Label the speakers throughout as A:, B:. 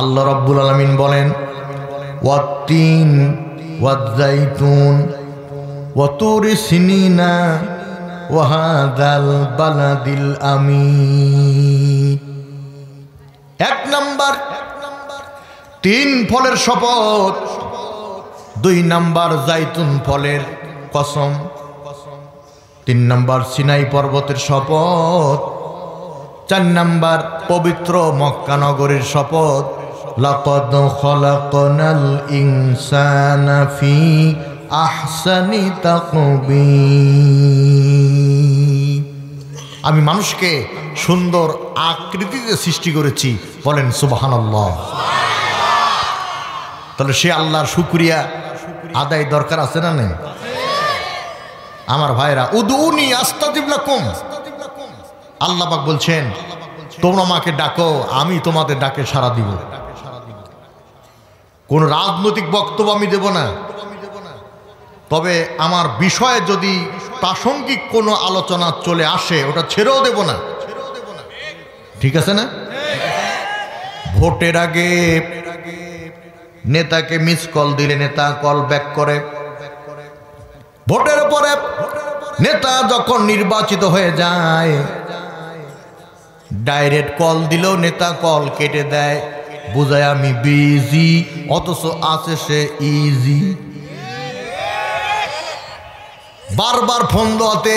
A: আল্লাহ রাব্বুল আলামিন বলেন ওয়াত-তিন ওয়াজ-যাইতুন ওয়া তুরি সিনিনা ওয়া হাযাল বালাদিল আমিন। এক নাম্বার 3 ফলের শপথ, 2 নাম্বার জাইতুন ফলের কসম, 3 নাম্বার সিনাই পর্বতের শপথ, 4 নাম্বার পবিত্র মক্কা নগরীর শপথ। লাকাদ খালাকনাল ইনসানা ফি আহসানি তাকবীর। আমি মানুষকে সুন্দর আকৃতিতে সৃষ্টি করেছি, বলেন সুবহানাল্লাহ। তাহলে সে আল্লাহর শুকরিয়া আদায় দরকার আছে না নেই? আমার ভাইরা, উদউনি আস্তাজিব লাকুম, আল্লাহ পাক বলছেন তোমরা আমাকে ডাকো, আমি তোমাদের ডাকে সাড়া দিব। কোন রাজনৈতিক বক্তব্য আমি দেব না, তবে আমার বিষয়ে যদি প্রাসঙ্গিক কোনো আলোচনা চলে আসে ওটা ছেড়েও দেব না, ঠিক আছে না? ভোটের আগে নেতাকে মিস কল দিলে নেতা কল ব্যাক করে, ভোটের পরে নেতা যখন নির্বাচিত হয়ে যায় ডাইরেক্ট কল দিলেও নেতা কল কেটে দেয়, বুঝায় আমি বিজি, অথচ আছে সে ইজি। বারবার ফোন দেওয়াতে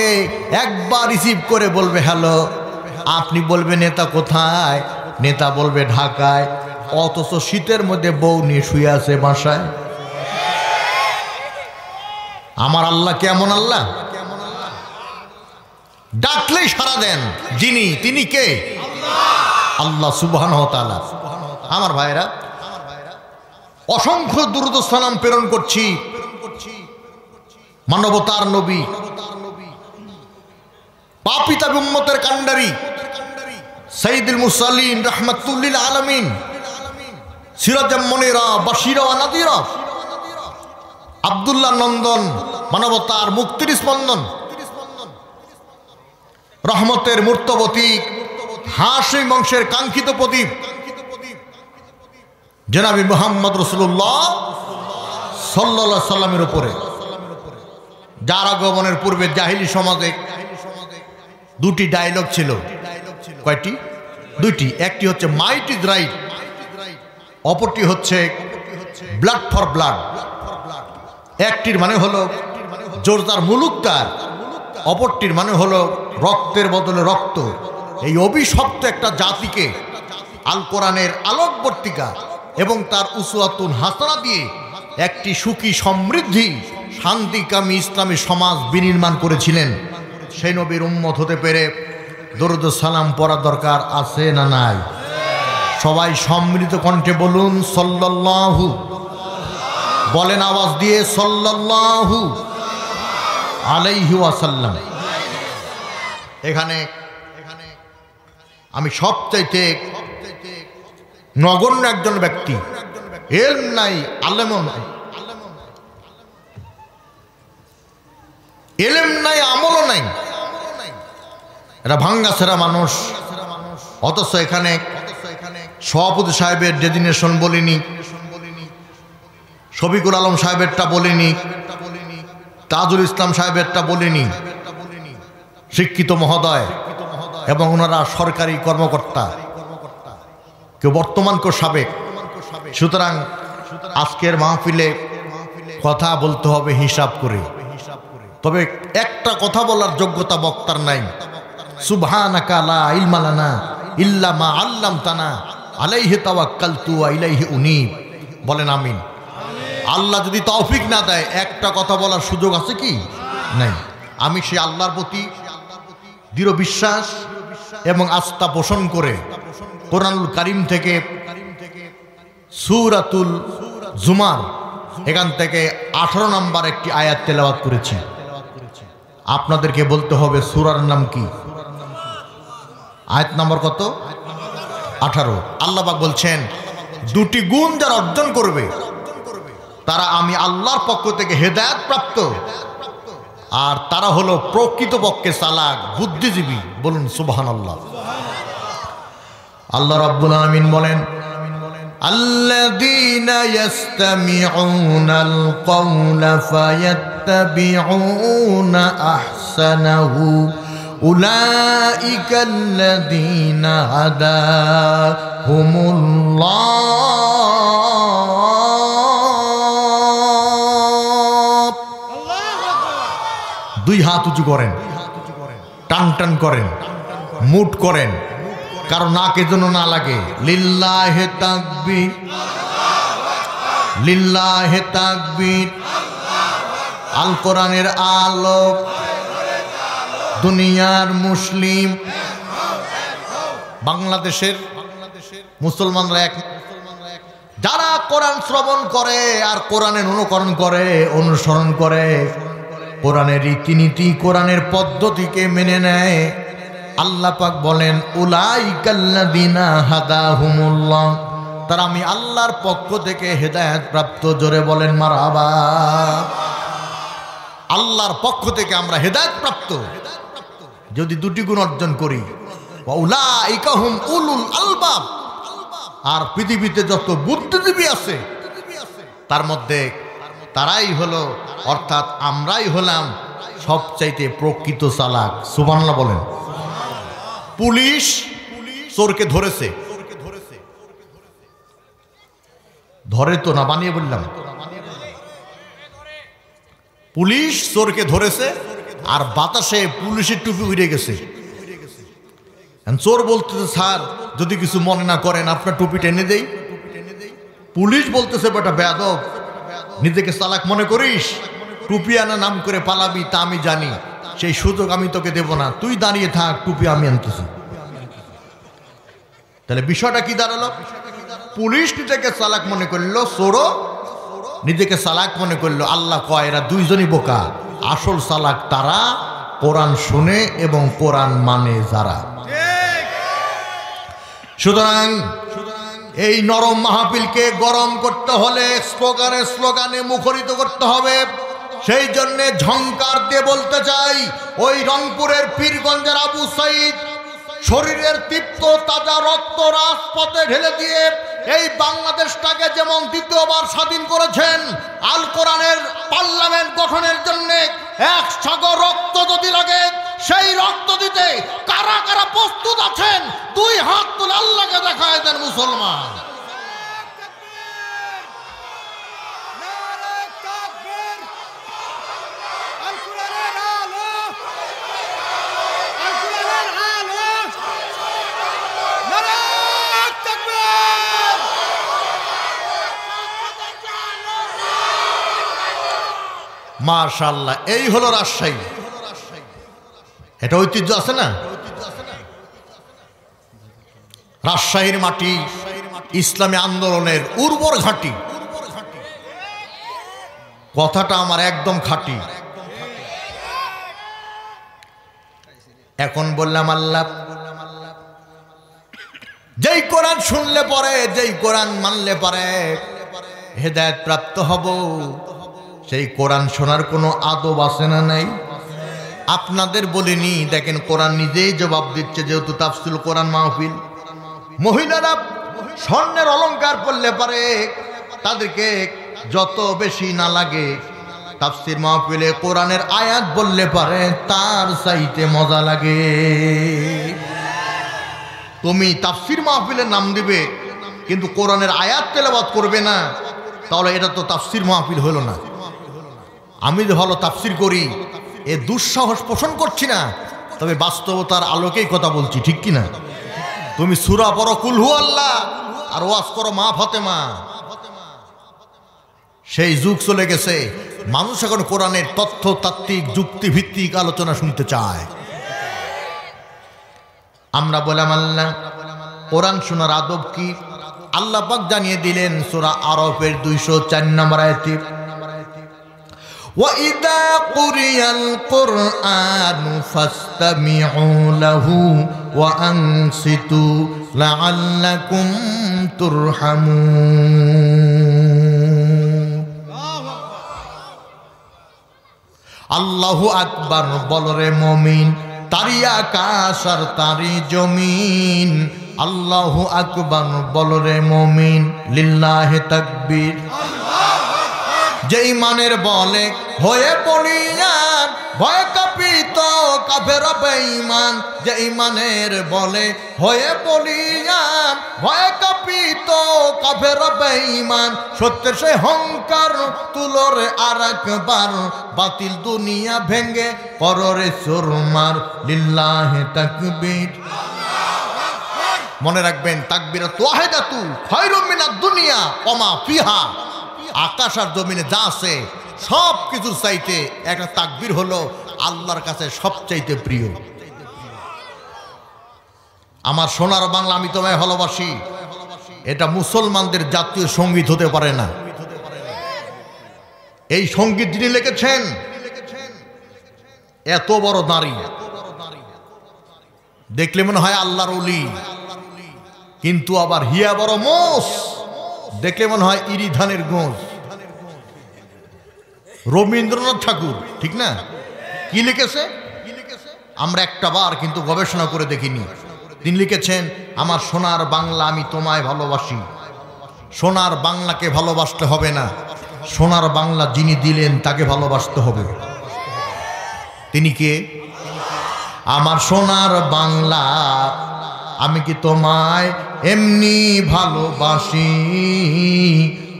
A: একবার রিসিভ করে বলবে হ্যালো, আপনি বলবে নেতা কোথায়, নেতা বলবে ঢাকায়, অথচ শীতের মধ্যে বউ নিয়ে শুয়ে আছে বাসায়। আমার আল্লাহ কেমন আল্লাহ, ডাকলেই সাড়া দেন যিনি, তিনি কে? আল্লাহ সুবহানাহু ওয়া তাআলা। আমার ভাইরা, অসংখ্য দুরূদ সালাম প্রেরণ করছি মানবতার নবী, পাপিতা উম্মতের কান্ডারি সাইয়্যিদুল মুরসালিন রাহমাতুল লিল আলামিন, সিরাজাম মুনীরা বাশীরা ওয়া নাযীরা, আব্দুল্লাহ নন্দন, মানবতার মুক্তির স্পন্দন, রহমতের মূর্তবতী, হাশিম বংশের কাঙ্ক্ষিত প্রদীপ জনাবি মুহাম্মদ রাসূলুল্লাহ সাল্লাল্লাহু আলাইহি সাল্লামের উপরে, যার আগমনের পূর্বে জাহিলি সমাজে 2টি ডায়লগ ছিল। কয়টি? 2টি। একটি হচ্ছে মাইট ইজ রাইট, অপরটি হচ্ছে ব্লাড ফর ব্লাড। একটির মানে হলো জোরদার মুলুকদার, অপরটির মানে হলো রক্তের বদলে রক্ত। এই অভিশপ্ত একটা জাতিকে আল কোরআনের আলোকবর্তিকা এবং তার উসওয়াতুন হাসানা দিয়ে একটি সুখী সমৃদ্ধি শান্তিকামী ইসলামী সমাজ বিনির্মাণ করেছিলেন। সেই নবীর উম্মত হতে পেরে দরুদ সালাম পড়া দরকার আছে না নাই? সবাই সম্মিলিত কণ্ঠে বলুন সাল্লাল্লাহু, বলেন আওয়াজ দিয়ে সাল্লাল্লাহু আলাইহি ওয়াসাল্লাম। এখানে আমি সবচাইতে নগণ্য একজন ব্যক্তি, এলম নাই, আলেমও নাই, এলেম নাই, আমলও নাই, এরা ভাঙ্গাছেরা মানুষ। অথচ এখানে সভাপতি সাহেবের ডেজিগনেশন বলিনি, শফিকুল আলম সাহেবেরটা বলিনি, তাজুল ইসলাম সাহেবেরটা বলিনি, শিক্ষিত মহোদয় এবং ওনারা সরকারি কর্মকর্তা, কেউ বর্তমান কেউ সাবেক। সুতরাং আজকের মাহফিলে কথা বলতে হবে হিসাব করে, তবে একটা কথা বলার যোগ্যতা বক্তার নাই। সুবহানাকা লা ইলমা লানা ইল্লা মা আল্লামতানা আলাইহি তাওয়াক্কালতু ওয়া ইলাইহি উনীব, বলেন আমিন। আল্লাহ যদি তৌফিক না দেয় একটা কথা বলার সুযোগ আছে কি? নাই। আমি সেই আল্লাহর প্রতি দৃঢ় বিশ্বাস এবং আস্থা পোষণ করে কোরআনুল কারীম থেকে সূরাতুল জুমার এখান থেকে 18 নম্বর একটি আয়াত তেলাওয়াত করেছি। আপনাদেরকে বলতে হবে সূরার নাম কি, আয়াত নম্বর কত? 18। আল্লাহ পাক বলছেন 2টি গুণ যারা অর্জন করবে তারা আমি আল্লাহর পক্ষ থেকে হেদায়েত প্রাপ্ত, আর তারা হলো প্রকৃতপক্ষে চালাক বুদ্ধিজীবী। বলুন সুবহানাল্লাহ। আল্লাহ রাব্বুল আলামিন বলেন আল্লাযীনা ইস্তামিউনাল কওলা ফায়াত্তাবিউনা আহসানাহু উলাইকাল্লাযীনা হাদাহুমুল্লাহ। দুই হাত উঁচু করেন, টান টান করেন, মুট করেন, কারণ নাকে যেন না লাগে। লিল্লাহে তাকবীর, লিল্লাহে তাকবীর। আল কোরআনের আলোক, দুনিয়ার মুসলিম, বাংলাদেশের মুসলমানরা এক। যারা কোরআন শ্রবণ করে আর কোরআনের অনুকরণ করে, অনুসরণ করে, কোরআনের রীতিনীতি, কোরআনের পদ্ধতিকে মেনে নেয়, আল্লাহ পাক বলেন উলাইকাল্লাযীনা হাদাহুমুল্লাহ, তারা আমি আল্লাহর পক্ষ থেকে হেদায়েত প্রাপ্ত। জোরে বলেন মারহাবা। আল্লাহর পক্ষ থেকে আমরা হেদায়েত প্রাপ্ত যদি দুটি গুণ অর্জন করি। ওয়া উলাইকা হুম উলুল আলবাব। আর পৃথিবীতে যত বুদ্ধিজীবী আছে তার মধ্যে তারাই হলো, অর্থাৎ আমরাই হলাম সবচাইতে প্রকৃত চালাক। সুবহানাল্লাহ বলেন। পুলিশ চোরকে ধরেছে, ধরে তো না, বানিয়ে বললাম। পুলিশ চোরকে ধরেছে আর বাতাসে পুলিশের টুপি উড়ে গেছে। চোর বলতেছে স্যার যদি কিছু মনে না করেন আপনার টুপি টেনে দেই। পুলিশ বলতেছে বেটা বেয়াদব, নিজেকে চালাক মনে করিস, টুপি আনা নাম করে পালাবি তা আমি জানি, সেই সুযোগ আমি তোকে দেব না, তুই দাঁড়িয়ে থাক, টুপি আমি আনতেছি। তাহলে বিষয়টা কি দাঁড়ালো? পুলিশ নিজেকে চালাক মনে করলো, চোরও নিজেকে চালাক মনে করলো। আল্লাহ কয় এরা দুইজনই বোকা, আসল চালাক তারা কোরআন শুনে এবং কোরআন মানে যারা। সুতরাং এই নরম মাহফিলকে গরম করতে হলে স্লোগানে স্লোগানে মুখরিত করতে হবে। সেই জন্য ঝংকার দিয়ে বলতে চাই, ওই রংপুরের পীরগঞ্জের আবু সাইদ শরীরের তৃপ্ত তাজা রক্ত রাজপথে ঢেলে দিয়ে এই বাংলাদেশটাকে যেমন দ্বিতীয়বার স্বাধীন করেছেন, আল কোরআনের পার্লামেন্ট গঠনের জন্য এক সাগর রক্ত যদি লাগে সেই রক্ত দিতে কারা কারা প্রস্তুত আছেন? দুই হাত তুলে আল্লাহকে দেখায় দেন মুসলমান। মাশাআল্লাহ, এই হলো রাজশাহী। এটা ঐতিহ্য আছে না? রাজশাহীর মাটি ইসলামী আন্দোলনের উর্বর ঘাঁটি। কথাটা আমার একদম খাঁটি। এখন বললাম আল্লাহ, যেই কোরআন শুনলে পরে, যেই কোরআন মানলে পরে হেদায়েত প্রাপ্ত হব, সেই কোরআন শোনার কোনো আদব আছে না নাই? আপনাদের বলিনি, দেখেন কোরআন নিজেই জবাব দিচ্ছে। যেহেতু তাফসীরুল কোরআন মাহফিল, মহিলারা স্বর্ণের অলংকার পরলে পারে তাদেরকে যত বেশি না লাগে, তাফসীর মাহফিলে কোরআনের আয়াত বললে পারে তার চাইতে মজা লাগে। তুমি তাফসীর মাহফিলের নাম দিবে কিন্তু কোরআনের আয়াত তেলাওয়াত করবে না, তাহলে এটা তো তাফসীর মাহফিল হলো না। আমি যে ভালো তাফসীর করি এ দুঃসাহস পোষণ করছি না, তবে বাস্তবতার আলোকেই কথা বলছি, ঠিক কিনা? তুমি সূরা পড়ো কুল হু আল্লাহ আর ওয়াজ করো মা ফাতেমা। সেই যুগ চলে গেছে। মানুষ এখন কোরআনের তথ্য তাত্ত্বিক যুক্তি ভিত্তিক আলোচনা শুনতে চায়। আমরা বললাম আল্লাহ কোরআন শোনার আদব কি? আল্লাহ পাক জানিয়ে দিলেন সূরা আরাফের 204 নম্বর আয়াতে, وَإِذَا قُرِئَ الْقُرْآنُ فَاسْتَمِعُوا لَهُ وَأَنصِتُوا لَعَلَّكُمْ تُرْحَمُونَ। আল্লাহু আকবার বল রে মুমিন, তারি আকাশ আর তারি জমিন আল্লাহু আকবার বলো রে মুমিন, লিল্লাহি তাকবীর। যে ইমানের বলে হয়ে বলিয়ান ভয় কাঁপিত কাফের বেঈমান। যে ইমানের বলে হয়ে বলিয়ান ভয় কাঁপিত কাফের বেঈমান। সত্যের সে হংকার তুলরে আর একবার, বাতিল দুনিয়া ভেঙ্গে কররে চুরমার, লিল্লাহি তাকবীর। মনে রাখবেন, তাকবীরাতু ওয়াহিদাতু খায়রুম মিনাদ দুনিয়া ওয়া মা ফিহা। আকাশ আর জমিনে যা আছে সব কিছুর চাইতে একটা তাকবীর হলো আল্লাহর কাছে সবচাইতে প্রিয়। আমার সোনার বাংলা আমি তোমায় ভালোবাসি, এটা মুসলমানদের জাতীয় সঙ্গীত হতে পারে না। এই সঙ্গীত যিনি লিখেছেন এত বড় নারী, দেখলে মনে হয় আল্লাহর ওলি, কিন্তু আবার হিয়া বড় মোষ, দেখলে মনে হয় ইরি ধানের গোঁজ। রবীন্দ্রনাথ ঠাকুর, ঠিক না? কি লিখেছে আমরা একটা বার কিন্তু গবেষণা করে দেখিনি। তিনি লিখেছেন, আমার সোনার বাংলা আমি তোমায় ভালোবাসি। সোনার বাংলাকে ভালোবাসতে হবে না, সোনার বাংলা যিনি দিলেন তাকে ভালোবাসতে হবে। তিনি কে? আমার সোনার বাংলা আমি কি তোমায় এমনি ভালোবাসি।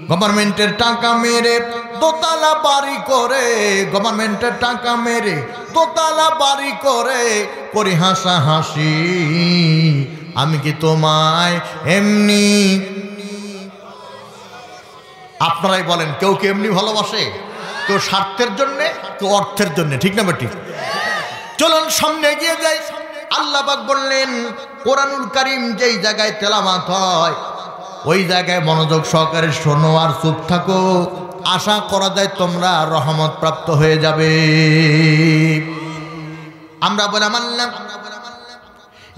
A: গভর্নমেন্টের টাকা মেরে দোতলা বাড়ি করে, গভর্নমেন্টের টাকা মেরে দোতলা বাড়ি করে করি হাসা হাসি। আমি কি তোমায় এমনি, আপনারাই বলেন, কেউ কি এমনি ভালোবাসে? কেউ স্বার্থের জন্যে, কেউ অর্থের জন্যে, ঠিক না বেটি? চলুন সামনে এগিয়ে যাই। আল্লাহ পাক বললেন, কোরআনুল কারীম যেই জায়গায় তেলাওয়াত হয় ওই জায়গায় মনোযোগ সহকারে শোনো আর চুপ থাকো। আশা করা যায় তোমরা রহমত প্রাপ্ত হয়ে যাবে। আমরা বলে মানলাম।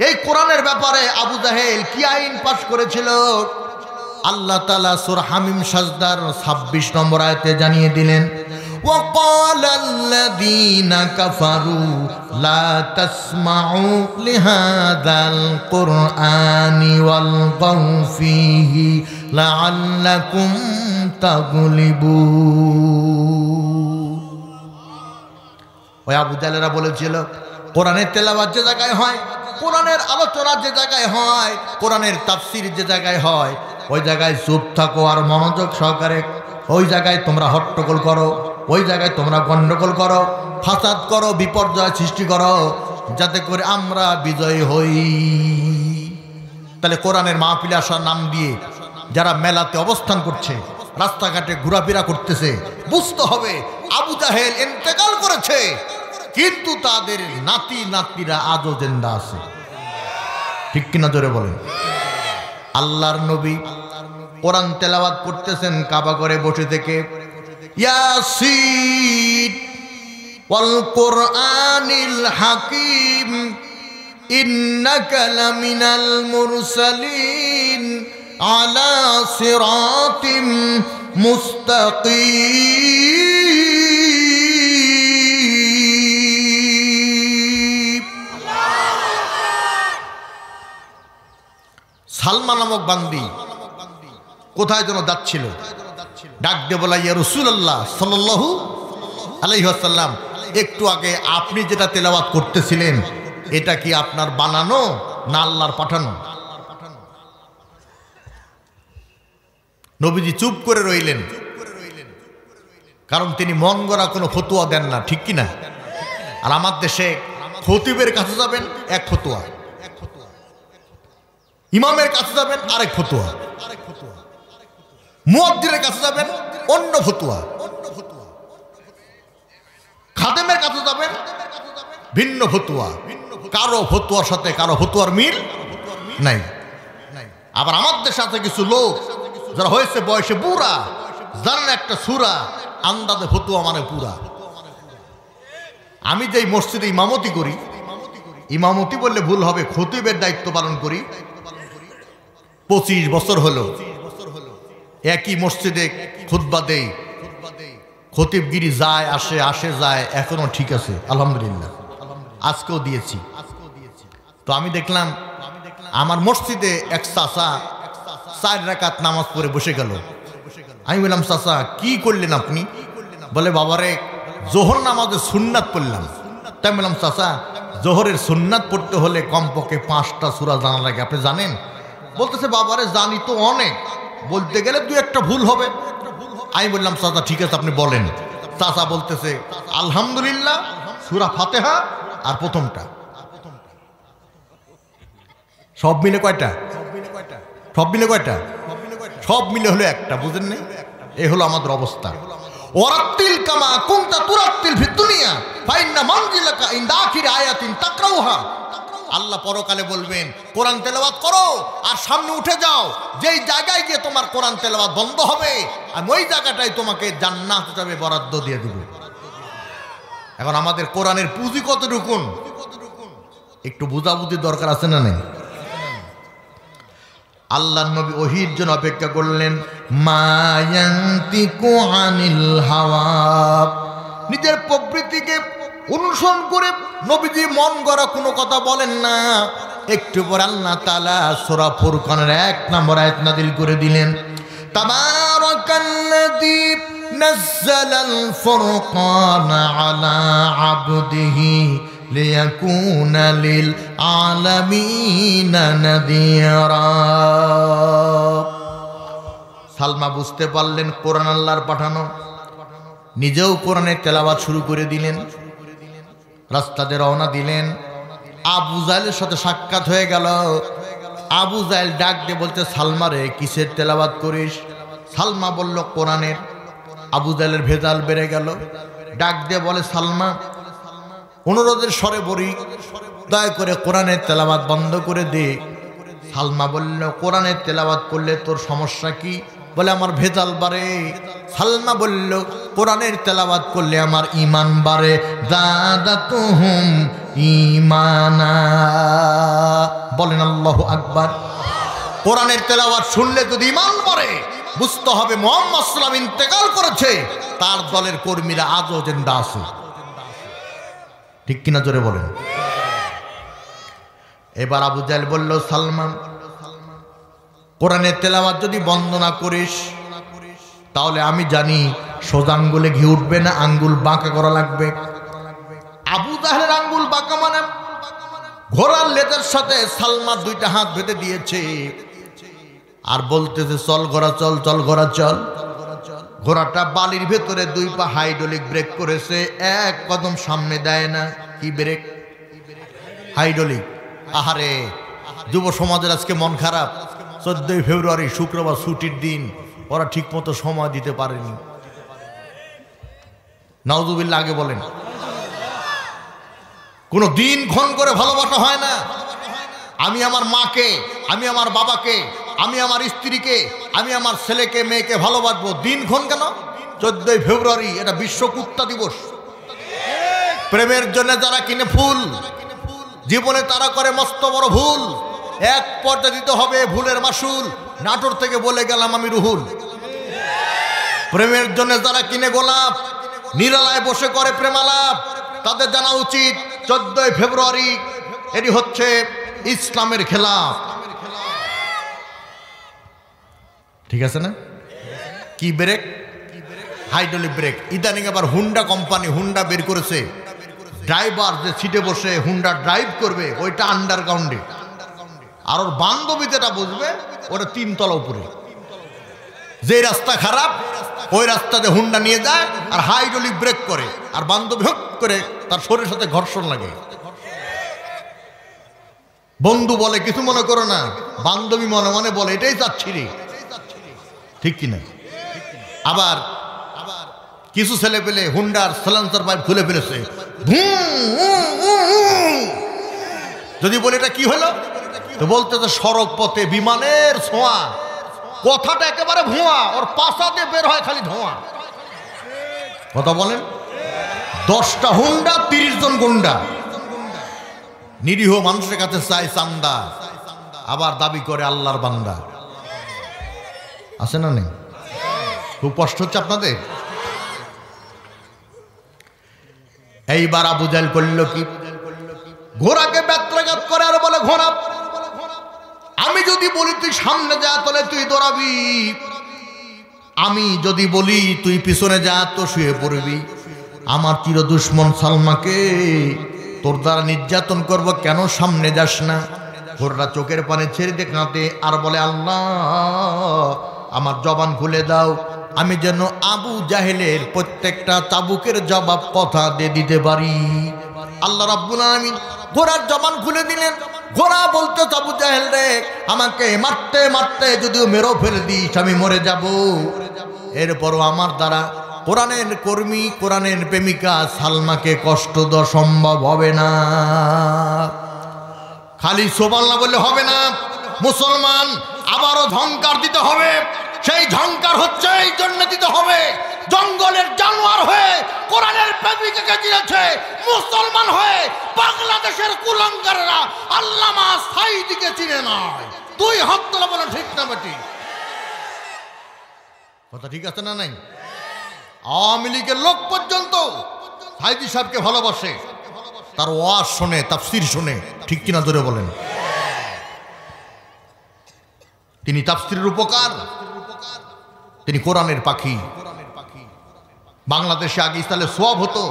A: এই কোরআনের ব্যাপারে আবু জাহেল কি আইন পাশ করেছিল আল্লাহ তাআলা সূরা হামিম সাজদার 26 নম্বর আয়াতে জানিয়ে দিলেন, وقال الذين كفروا لا تسمعوا لهذا القرآن والغوا فيه لعلكم تغلبون। ওই আবু জাহেলরা বলেছিল, কোরআনের তেলাওয়াত যে জায়গায় হয়, কোরআনের আলোচনা যে জায়গায় হয়, কোরআনের তাফসীর যে জায়গায় হয়, ওই জায়গায় চুপ থাকো আর মনোযোগ সহকারে। ওই জায়গায় তোমরা হট্টগোল করো, ওই জায়গায় তোমরা গন্ডগোল করো, ফাসাদ করো, বিপর্যয় সৃষ্টি করো, যাতে করে আমরা বিজয়ী হই। তাহলে কোরআনের মাহফিলে আসার নাম দিয়ে যারা মেলাতে অবস্থান করছে, রাস্তাঘাটে ঘোরাফেরা করতেছে, বুঝতে হবে আবু জাহেল ইন্তেকাল করেছে, কিন্তু তাদের নাতি নাতনিরা আজও জিন্দা আছে। ঠিক কিনা জোরে বলেন? আল্লাহর নবী কোরআন তেলাওয়াত করতেছেন কাবা ঘরে বসে থেকে, ইয়াসিন ওয়াল কুরআনিল হাকিম ইন্নাকা লামিনাল মুরসালিন আলা সিরাতিম মুস্তাকিম। সালমা নামক বান্দি কোথায় যেন যাচ্ছিল, ডাক দিয়ে বলা, ইয়া রাসূলুল্লাহ সাল্লাল্লাহু আলাইহি ওয়াসাল্লাম, একটু আগে আপনি যেটা তেলাওয়াত করতেছিলেন এটা কি আপনার বানানো না আল্লাহর পাঠানো? নবীজি চুপ করে রইলেন, কারণ তিনি মন গড়া কোনো ফতোয়া দেন না, ঠিক কিনা? আর আমার দেশে খতিবের কাছে যাবেন এক ফতোয়া, ইমামের কাছে যাবেন আরেক ফতোয়া, মুয়াজ্জিনের কাছে যাবেন অন্য ফতোয়া, খাদেমের কাছে যাবেন ভিন্ন ফতোয়া। কারো ফতোয়ার সাথে কারো ফতোয়ার মিল নাই। আবার আমার দেশে আছে কিছু লোক যারা হয়েছে বয়সে বুড়া, জানেন একটা সূরা আন্দাজে ফতোয়া মানে পুরা। আমি যেই মসজিদে ইমামতি করি, ইমামতি বললে ভুল হবে, খতিবের দায়িত্ব পালন করি 25 বছর হলো। একই মসজিদে খুতবা দেই, খতিবগিরি যায় আসে, আসে যায়, এখনো ঠিক আছে আলহামদুলিল্লাহ, আজকেও দিয়েছি। তো আমি দেখলাম আমার মসজিদে এক চাচা 4 রাকাত নামাজ পড়ে বসে গেল। আমি বললাম, চাচা কি করলেন আপনি? বলে, বাবারে জোহর নামাজে সুন্নাত পড়লাম। তাই বললাম, চাচা জোহরের সুন্নাত পড়তে হলে কমপক্ষে 5টা সূরা জানা লাগে, আপনি জানেন? বলতেছে, বাবারে জানি তো অনেক, বলতে গেলে 2-1টা ভুল হবে। আমি বললাম, চাচা ঠিক আছে আপনি বলেন। চাচা বলতেছে, আলহামদুলিল্লাহ, সূরা ফাতিহা আর প্রথমটা। সব মিলে কয়টা? সব মিলে কয়টা? সব মিলে হলো একটা, বুঝেন নাই? এই হলো আমাদের অবস্থা। ওয়ারাত্তিল কামা কুনতা তুরাত্তিল ফিদ দুনিয়া ফাইন্না মানজিলাকা ইনদা আখিরি আয়াতিন তাকরাউহা। আল্লাহ পরকালে বলবেন, কোরআন তেলাওয়াত করো আর সামনে উঠে যাও, যেই জায়গায় গিয়ে তোমার কোরআন তেলাওয়াত বন্ধ হবে আমি ওই জায়গাটাই তোমাকে জান্নাত হিসাবে বরাদ্দ দিয়ে দেব। এখন আমাদের কোরআনের পুঁজি কতটুকু একটু বুঝাবুঝি দরকার আছে না নেই? আল্লাহর নবী ওহীর জন্য অপেক্ষা করলেন। মা ইয়ানতিকু আনিল হাওয়া, নিজের প্রবৃত্তিকে অনুসরণ করে নবীজি মন গড়া কোনো কথা বলেন না। একটু পর আল্লাহ তাআলা সূরা ফুরকানের 1 নম্বর আয়াত নাযিল করে দিলেন। তাবারাকাল্লাযী নাযালাল ফুরকানা আলা আবদিহি লিয়াকুনা লিল আলামিনা নাযীরা। সালমা বুঝতে পারলেন কোরআন আল্লাহর পাঠানো, নিজেও কোরআনের তেলাওয়াত শুরু করে দিলেন। রাস্তাতে রওনা দিলেন। আবু জাহেলের সাথে সাক্ষাৎ হয়ে গেল। আবু জাহেল ডাক দিয়ে বলতে, সালমা রে কিসের তেলাওয়াত করিস? সালমা বলল, কোরআনের। আবু জাহেলের ভেজাল বেড়ে গেল। ডাক দিয়ে বলে, সালমা অনুরোধের স্বরে বলি, দয়া করে কোরআনের তেলাওয়াত বন্ধ করে দে। সালমা বলল, কোরআনের তেলাওয়াত করলে তোর সমস্যা কি? বলে, আমার ভেজাল বাড়ে। সালমা বলল, কোরআনের তেলাওয়াত করলে আমার ঈমান বাড়ে। যাদাতুহুম ঈমানা। বলেন আল্লাহু আকবার। কোরআনের তেলাওয়াত শুনলে যদি ঈমান বাড়ে, বুঝতে হবে মুহাম্মদ সাল্লাল্লাহু আলাইহি ওয়াসাল্লাম ইন্তেকাল করেছে, তার দলের কর্মীরা আজও জিন্দা আছে। ঠিক কিনা জোরে বলেন। এবার আবু জাহেল বলল, সালমান কোরআনের তেলাওয়াত যদি বন্ধ না করিস তাহলে আমি জানি সোজা আঙ্গুলে ঘি উঠবে না, আঙ্গুল বাঁকা করা লাগবে। আবু জাহেলের আঙ্গুল বাঁকা মানে ঘোড়ার লেজের সাথে সালমান 2টা হাত বেঁধে দিয়েছে আর বলতেছে, চল ঘোড়া চল, চল ঘোড়া চল। ঘোড়াটা বালির ভেতরে 2 পা হাইড্রোলিক ব্রেক করেছে, 1 কদম সামনে দেয় না। কি ব্রেক? হাইড্রোলিক। আহারে, যুব সমাজের আজকে মন খারাপ। 14 ফেব্রুয়ারি শুক্রবার ছুটির দিন, ওরা ঠিক মতো সময় দিতে পারেনি। নাউজুবিল্লাহ আগে বলেন। কোনো দিন ক্ষণ করে ভালোবাসা হয় না। আমি আমার মাকে, আমি আমার বাবাকে, আমি আমার স্ত্রীকে, আমি আমার ছেলেকে মেয়েকে ভালোবাসবো। দিনক্ষণ কেন? 14 ফেব্রুয়ারি এটা বিশ্ব কুত্তা দিবস। প্রেমের জন্য যারা কিনে ফুল, জীবনে তারা করে মস্ত বড় ভুল। এক পর্যায়ে দিতে হবে ভুলের মাসুল। নাটোর থেকে বলে গেলাম আমি রুহুল। প্রেমের জন্য যারা কিনে গোলাপ, নিরালায় বসে করে প্রেমালাপ, তাদের জানা উচিত 14 ফেব্রুয়ারি এটি হচ্ছে ইসলামের খেলাফ। ঠিক আছে না? কি ব্রেক? Hydraulic break. ইদানিং আবার হুন্ডা কোম্পানি হুন্ডা বের করেছে, ড্রাইভার যে সিটে বসে হুন্ডা ড্রাইভ করবে ওইটা আন্ডারগ্রাউন্ডে, আর ওর বান্ধবী যেটা বুঝবে ওটা 3 তলা উপরে। যে রাস্তা খারাপ ওই রাস্তাতে হুন্ডা নিয়ে যায় আর হাইড্রোলিক ব্রেক করে, আর বান্ধবী হুক করে তার শরীরের সাথে ঘর্ষণ লাগে। বন্ধু বলে কিছু মনে করো না, বান্ধবী মনে মনে বলে এটাই চাচ্ছি রে। ঠিক কিনা? আবার কিছু ছেলে পেলে হুন্ডার সাইলেন্সার পাইপ খুলে ফেলেছে, যদি বলে এটা কি হলো তো বলতে সড়ক পথে বিমানের ছোঁয়া। কথাটা একেবারে ভুয়া, ওর পাশাতে বের হয় খালি ধোঁয়া। কথা বলেন। 10টা হুন্ডা 30 জন গুন্ডা, নিরীহ মানুষের কাছে চায় চান্দা, আবার দাবি করে আল্লাহর বান্দা। আছে না নেই? খুব কষ্ট হচ্ছে আপনাদের। এইবার আবু জাহেল করল কি? ঘোড়াকে ব্যত্রাঘাত করে আর বলে, ঘোড়া আমি যদি বলি তুই সামনে যা তাহলে তুই দৌড়াবি, আমি যদি বলি তুই পিছনে যা তো শুয়ে পড়বি। আমার চির দুশ্মন সালমাকে তোর দ্বারা নির্যাতন করব, কেন সামনে যাস না? ঘোড়া চোখের পানে ছেড়ে দে কাঁদে আর বলে, আল্লাহ আমার জবান খুলে দাও, আমি যেন আবু জাহেলের প্রত্যেকটা চাবুকের জবাব কথা দিয়ে দিতে পারি। আল্লাহ রাব্বুল আলামিন ঘোড়ার জবান খুলে দিলেন। ঘোড়া বলতে, আবু জাহেল রে, আমাকে মারতে মারতে যদিও মেরেও ফেলে দিস আমি মরে যাব, এরপরও আমার দ্বারা কোরআনের কর্মী, কোরআনের প্রেমিকা সালমাকে কষ্ট দেওয়া সম্ভব হবে না। খালি সুবহানাল্লাহ বললে হবে না, মুসলমান আবারও ঝংকার দিতে হবে। সেই ঝংকার হচ্ছে এই জন্য দিতে হবে, জঙ্গলের জানোয়ার হয়ে কোরআনের প্রেমিকাকে চিনেছে, মুসলমান হয়ে বাংলাদেশের কুলাঙ্গাররা আল্লামা সাঈদীকে চিনে নয়। তুই হাত তোলা বলে ঠিক না বেটি? কথা ঠিক আছে না নাই? আওয়ামী লীগের লোক পর্যন্ত সাঈদী সাহেবকে ভালোবাসে, তার ওয়াজ শোনে, তাফসীর শোনে, ঠিক কিনা ধরে বলেন? তিনি তাফসীরের উপকার, তিনি কোরআনের পাখি। বাংলাদেশে আগে ইসলামের সোয়াব হতো,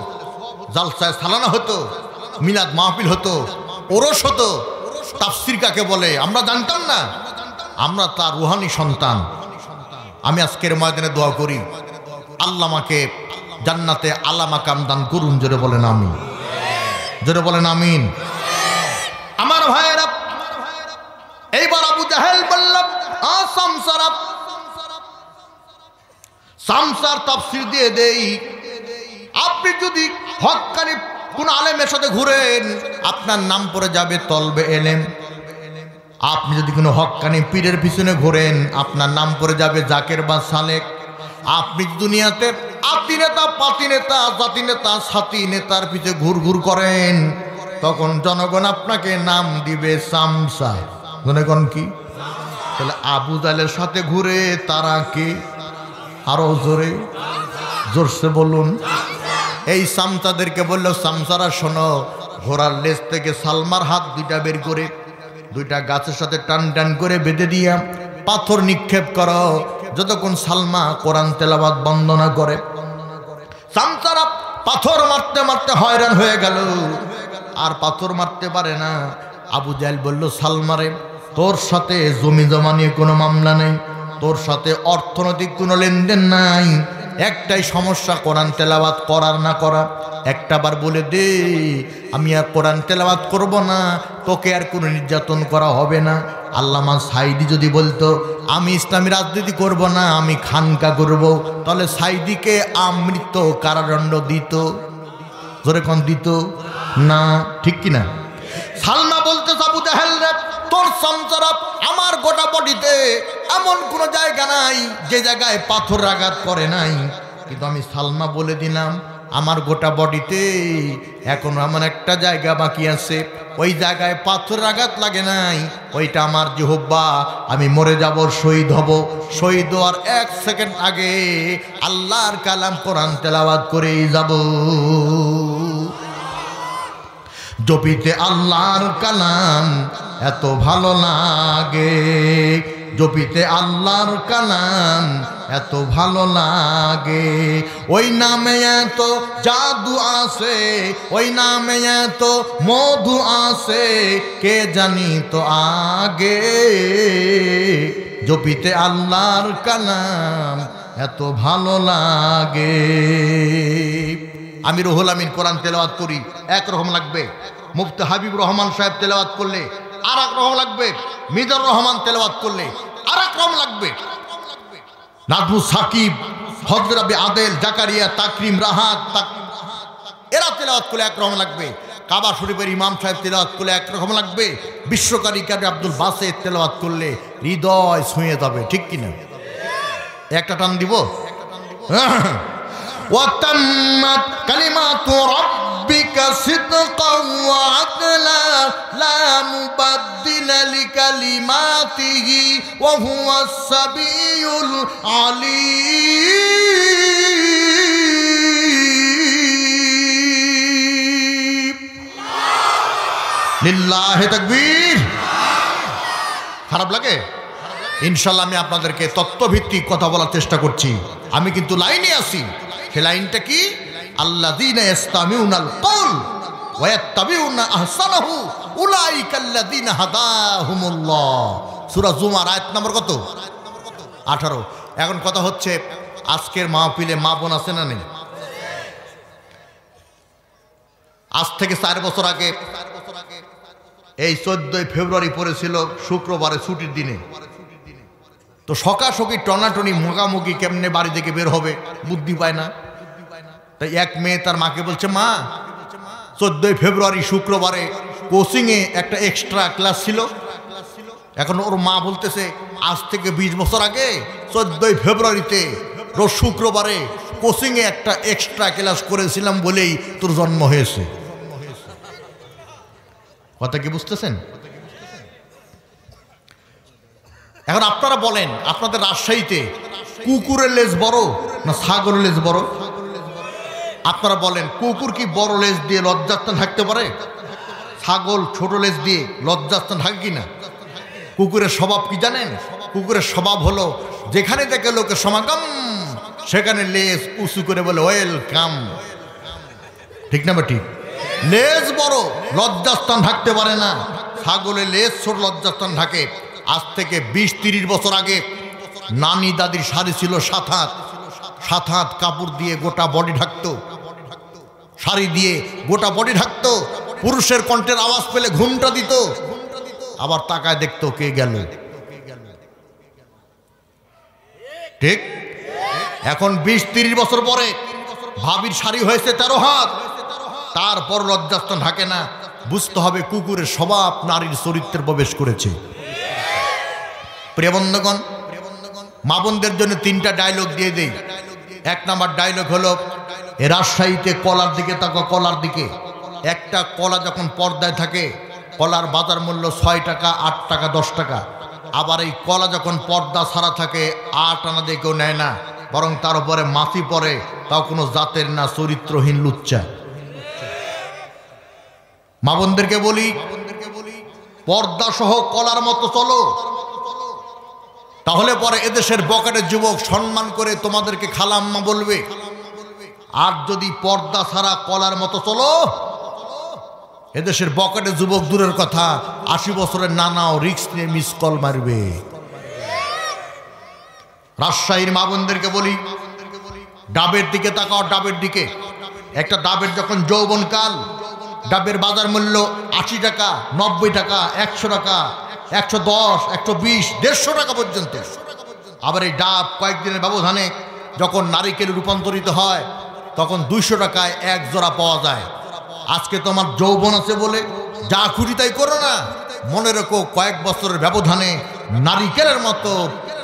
A: জালসায় সালানা হতো, মিলাদ মাহফিল হতো, ওরস হতো। তাফসীর কাকে বলে আমরা জানতাম না, আমরা তার রুহানি সন্তান। আমি আজকের ময়দানে দোয়া করি, আল্লাহ আমাকে জান্নাতে আলা মাকাম দান করুন। জোরে বলেন আমিন, জোরে বলেন আমিন। আমার ভাইয়েরা, এইবার আবু জাহেল বলল, সামসার তাফসীর দিয়ে দেই। আপনি যদি হক্কানি কোন আলেমের সাথে ঘুরেন, আপনার নাম পড়ে যাবে তলবে এলেম। আপনি যদি কোনো হক্কানি পীরের পিছনে ঘোরেন, আপনার নাম পড়ে যাবে জাকের বা সালেক। আপনি দুনিয়াতে আতি নেতা, পাতি নেতা, জাতি নেতা, সাথী নেতার পিছে ঘুর ঘুর করেন, তখন জনগণ আপনাকে নাম দিবে সামসা। জনগণ কি? তাহলে আবু জাহেলের সাথে ঘুরে তারা কে? আরো জোরে, জোরসে বলুন। এই সামসাদেরকে বললো, সামসারা শোনো, ঘোড়ার লেজ থেকে সালমার হাত দুইটা বের করে দুইটা গাছের সাথে টান টান করে বেঁধে দিয়া পাথর নিক্ষেপ করো, যতক্ষণ সালমা কোরআন তেলাওয়াত বন্ধ না করে। সামসারা পাথর মারতে মারতে হয়রান হয়ে গেল, আর পাথর মারতে পারে না। আবু জাহেল বলল, সালমারে, তোর সাথে জমি জমা নিয়ে কোনো মামলা নেই, তোর সাথে অর্থনৈতিক কোনো লেনদেন নাই, একটাই সমস্যা, কোরআন তেলাওয়াত করার না করা। একটাবার বলে দে, আমি আর কোরআন তেলাওয়াত করব না, তোকে আর কোনো নির্যাতন করা হবে না। আল্লামা সাঈদী যদি বলতো আমি ইসলামী রাজনীতি করব না, আমি খানকা করব, তাহলে সাঈদীকে আমৃত কারাদণ্ড দিত। জোরে কোন দিত না? ঠিক কিনা? সালমা বলতে, আবু জাহেল রে, তোর সঞ্চারা আমার গোটা বডিতে এমন কোনো জায়গা নাই যে জায়গায় পাথর আঘাত করে নাই, কিন্তু আমি সালমা বলে দিলাম আমার গোটা বডিতে এখনো এমন একটা জায়গা বাকি আছে, ওই জায়গায় পাথর আঘাত লাগে নাই, ওইটা আমার জিহ্বা। আমি মরে যাব, শহীদ হব, শহীদ হওয়ার 1 সেকেন্ড আগে আল্লাহর কালাম কোরআন তেলাওয়াত করেই যাব। জপিতে আল্লাহর কালাম এত ভালো লাগে, জপিতে আল্লাহর কালাম এত ভালো লাগে, ওই নামে এত জাদু আছে, ওই নামে এত মধু আছে, কে জানি তো আগে। জপিতে আল্লাহর কালাম এত ভালো লাগে। আমি রুহুল আমিন কোরআন তেলাওয়াত করি, একরকম লাগবে। মুফতি হাবিবুর রহমান সাহেব তেলাওয়াত করলে আর এক রকম লাগবে, মিজানুর রহমান তেলাওয়াত করলে আর এক রকম লাগবে, নাজমুস সাকিব, হযরত আবি আদেল, জাকারিয়া, তাকরিম, রাহাত, এরা তেলাওয়াত করলে একরকম লাগবে। কাবা শরীফের ইমাম সাহেব তেলাওয়াত করলে একরকম লাগবে। বিশ্বকারী কারি আব্দুল বাসেত তেলাওয়াত করলে হৃদয় ছুঁয়ে যাবে। ঠিক কিনা? একটা টান দিব। وتمت كلمات ربك صدقا وعدلا لا مبدل لكلماته وهو السميع العليم। লিল্লাহি তাকবীর। খারাপ খারাপ লাগে? ইনশাল্লাহ আমি আপনাদেরকে তত্ত্বভিত্তিক কথা বলার চেষ্টা করছি। আমি কিন্তু লাইনে আছি। সে লাইনটা কি? আল্লাযীনা ইসতামিউনাল কওল ওয়া ইয়াত্তাবিউনা আহসানাহু উলাইকাল্লাযীনা হাদাহুমুল্লাহ। সূরা জুমার আয়াত নম্বর কত? 18। এখন কথা হচ্ছে, আজকের মাহফিলে মা বোন আছে না নেই? আজ থেকে 4 বছর আগে এই 14 ফেব্রুয়ারি পড়েছিল শুক্রবারে, ছুটির দিনে। তো সকাশকি টনাটনি মুখামুখি কেমনে বাড়ি থেকে বের হবে বুদ্ধি পায় না। তাই এক মেয়ে তার মাকে বলছে, মা 14 ফেব্রুয়ারি শুক্রবারে কোচিংয়ে একটা এক্সট্রা ক্লাস ছিল। এখন ওর মা বলতেছে, আজ থেকে 20 বছর আগে 14 ফেব্রুয়ারিতে রোজ শুক্রবারে কোচিংয়ে একটা এক্সট্রা ক্লাস করেছিলাম বলেই তোর জন্ম হয়েছে। কথা কি বুঝতেছেন? এখন আপনারা বলেন, আপনাদের রাজশাহীতে কুকুরের লেজ বড় না ছাগলের লেজ বড়? আপনারা বলেন, কুকুর কি বড় লেজ দিয়ে লজ্জাস্থান থাকতে পারে? ছাগল ছোট লেজ দিয়ে লজ্জাস্থান থাকে কিনা? কুকুরের স্বভাব কি জানেন? কুকুরের স্বভাব হলো যেখানে দেখে লোকের সমাগম সেখানে লেজ উঁচু করে বলে ওয়েলকাম। ঠিক না বা ঠিক? লেজ বড়, লজ্জাস্থান থাকতে পারে না। ছাগলের লেজ ছোট, লজ্জাস্থান থাকে। আজ থেকে 20-30 বছর আগে নানি দাদির শাড়ি ছিল 7 হাত। 7 হাত কাপড় দিয়ে গোটা বডি ঢাকতো, শাড়ি দিয়ে গোটা বডি ঢাকতো। পুরুষের কণ্ঠের আওয়াজ পেলে ঘুমটা দিত, আবার তাকায় দেখতো কে গেল। ঠিক? এখন 20-30 বছর পরে ভাবির শাড়ি হয়েছে 13 হাত, তারপর লজ্জাস্থান ঢাকে না। বুঝতে হবে কুকুরের স্বভাব নারীর চরিত্রে প্রবেশ করেছে। প্রিয় বন্ধুগণ, মা বোনদের জন্য 3টা ডায়লগ দিয়ে দেই। 1 নাম্বার ডায়লগ হলো, এ রাজশাহীতে কলার দিকে তাকো, কলার দিকে। একটা কলা যখন পর্দায় থাকে, কলার বাজার মূল্য 6 টাকা, 8 টাকা, 10 টাকা। আবার এই কলা যখন পর্দা ছাড়া থাকে 8 আনা দিয়ে কেউ নেয় না, বরং তার উপরে মাছি পড়ে, তাও কোনো জাতের না, চরিত্রহীন লুচ্চা। মা বোনদেরকে বলি, পর্দা সহ কলার মতো চলো, তাহলে পরে এদেশের বকেটের যুবক সম্মান করে তোমাদেরকে খালাম্মা বলবে। আর যদি পর্দা ছাড়া কলার মতো চলো, এদেশের বকেটের যুবক দূরের কথা, 80 বছরের নানাও রিক্স নিয়ে মিস কল মারবে। রাজশাহীর মা বোনদেরকে বলি, ডাবের দিকে তাকাও, ডাবের দিকে। একটা ডাবের যখন যৌবনকাল, ডাবের বাজার মূল্য 80 টাকা, 90 টাকা, 100 টাকা, 110, 120, 150 টাকা পর্যন্ত। আবার এই ডাব কয়েকদিনের ব্যবধানে যখন নারিকেলে রূপান্তরিত হয়, তখন 200 টাকায় 1 জোড়া পাওয়া যায়। আজকে তোমার যৌবন আছে বলে যা খুশি তাই করো না, মনে রেখো কয়েক বছরের ব্যবধানে নারিকেলের মতো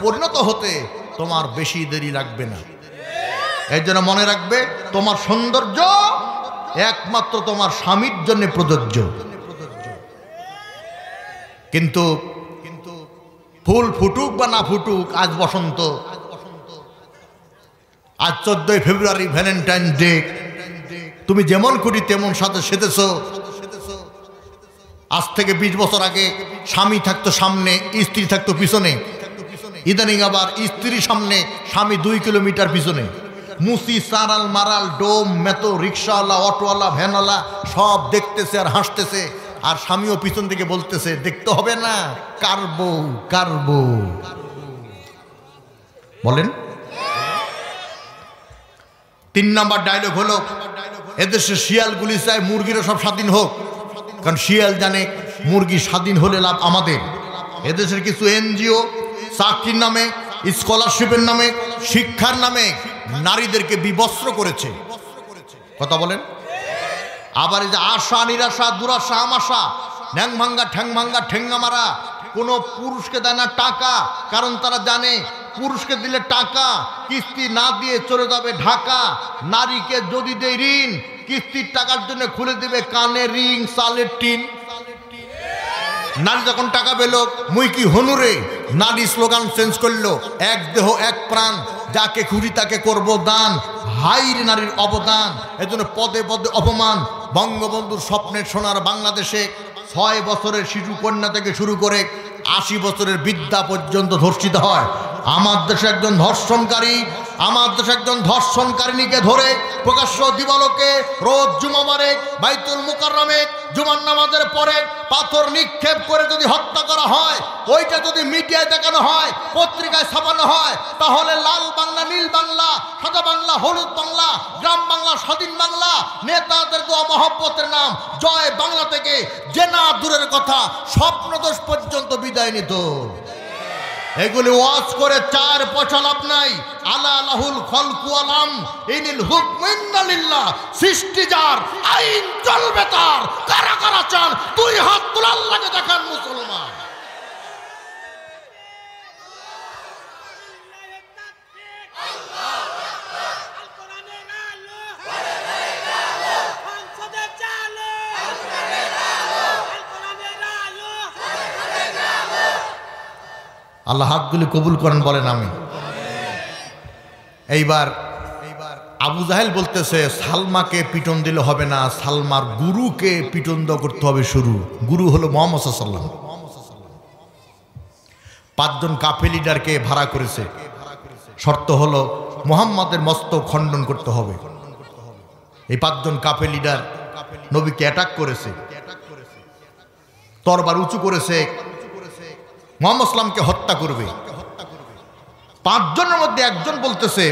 A: পরিণত হতে তোমার বেশি দেরি লাগবে না। এই জন্য মনে রাখবে, তোমার সৌন্দর্য একমাত্র তোমার স্বামীর জন্য প্রযোজ্য। কিন্তু ফুল ফুটুক বা না ফুটুক, আজ বসন্ত, আজ 14 ফেব্রুয়ারি ভ্যালেন্টাইন ডে। তুমি যেমন খুঁটি তেমন সাথে সেজেছ। আজ থেকে 20 বছর আগে স্বামী থাকতো সামনে, স্ত্রী থাকতো পিছনে। ইদানিং আবার স্ত্রী সামনে, স্বামী 2 কিলোমিটার পিছনে। মুসি, সারাল, মারাল, ডোম, মেতো, রিক্সাওয়ালা, অটোওয়ালা, ভ্যানওয়ালা সব দেখতেছে আর হাসতেছে, আর স্বামীও পিছন থেকে বলতেছে, দেখতে হবে না, কারবো কারবো। বলেন। 3 নাম্বার ডায়লগ হলো, এদেশে শিয়ালগুলি চায় মুরগিরা সব স্বাধীন হোক, কারণ শিয়াল জানে মুরগি স্বাধীন হলে লাভ আমাদের। এদেশের কিছু এনজিও চাকরির নামে, স্কলারশিপের নামে, শিক্ষার নামে নারীদেরকে বিবস্ত্র করেছে। কথা বলেন। আবার এই যে আশা, নিরাশা, দুরাশা, আমাশা, ন্যাং ভাঙ্গা, ঠ্যাং ভাঙ্গা, ঠেঙ্গা মারা, কোনো পুরুষকে দেয় না টাকা, কারণ তারা জানে পুরুষকে দিলে টাকা কিস্তি না দিয়ে চলে যাবে ঢাকা। নারীকে যদি দেয় ঋণ, কিস্তির টাকার জন্য খুলে দেবে কানের রিং, চালের টিন। নারী যখন টাকা পেল, মুই কি হনুরে, নারী স্লোগান চেঞ্জ করলো, এক দেহ এক প্রাণ, যাকে খুঁজি তাকে করব দান। হাই রে নারীর অবদান, এজন্য পদে পদে অপমান। বঙ্গবন্ধুর স্বপ্নের সোনার বাংলাদেশে 6 বছরের শিশু কন্যা থেকে শুরু করে 80 বছরের বৃদ্ধা পর্যন্ত ধর্ষিত হয়। আমার দেশে একজন ধর্ষণকারিণীকে ধরে প্রকাশ্য দিবালোকে রোজ জুমাবারে বাইতুল মুকাররমে জুমার নামাজের পরে পাথর নিক্ষেপ করে যদি হত্যা করা হয়, ওইটা যদি মিডিয়ায় দেখানো হয়, পত্রিকায় ছাপানো হয়, তাহলে লাল বাংলা, নীল বাংলা, সাদা বাংলা, হলুদ বাংলা, গ্রাম বাংলা, স্বাধীন বাংলা, নেতাদের দোয়া মহব্বতের নাম জয় বাংলা থেকে জেনা দূরের কথা স্বপ্নদোষ পর্যন্ত বিদায় নিত। এগুলি ওয়াজ করে 4 পয়সা লাভ নাই। আলা লাহুল খলকু আলাম ইনিল হুকমু ইল্লা লিল্লাহ। সৃষ্টি যার, আইন চলবে তার। কারা কারা চান 2 হাত তুলে আল্লাহকে দেখান মুসলমান। আল্লাহ হাতগুলি কবুল করেন, বলেন আমি। এইবার আবু জাহেল বলতেছে সালমাকে পিটন দিলে হবে না, সালমার গুরুকে পিটন দেওয়া করতে হবে শুরু। গুরু হলো মুহাম্মদ সাল্লাল্লাহু আলাইহি ওয়াসাল্লাম। 5 জন কাফের লিডারকে ভাড়া করেছে। শর্ত হলো মুহাম্মাদের মস্তক খণ্ডন করতে হবে। এই 5 জন কাফের লিডার নবীকে অ্যাটাক করেছে, তরবার উঁচু করেছে, মুহাম্মদ সাল্লামকে হত্যা করবে। 5 জনের মধ্যে একজন বলতেছে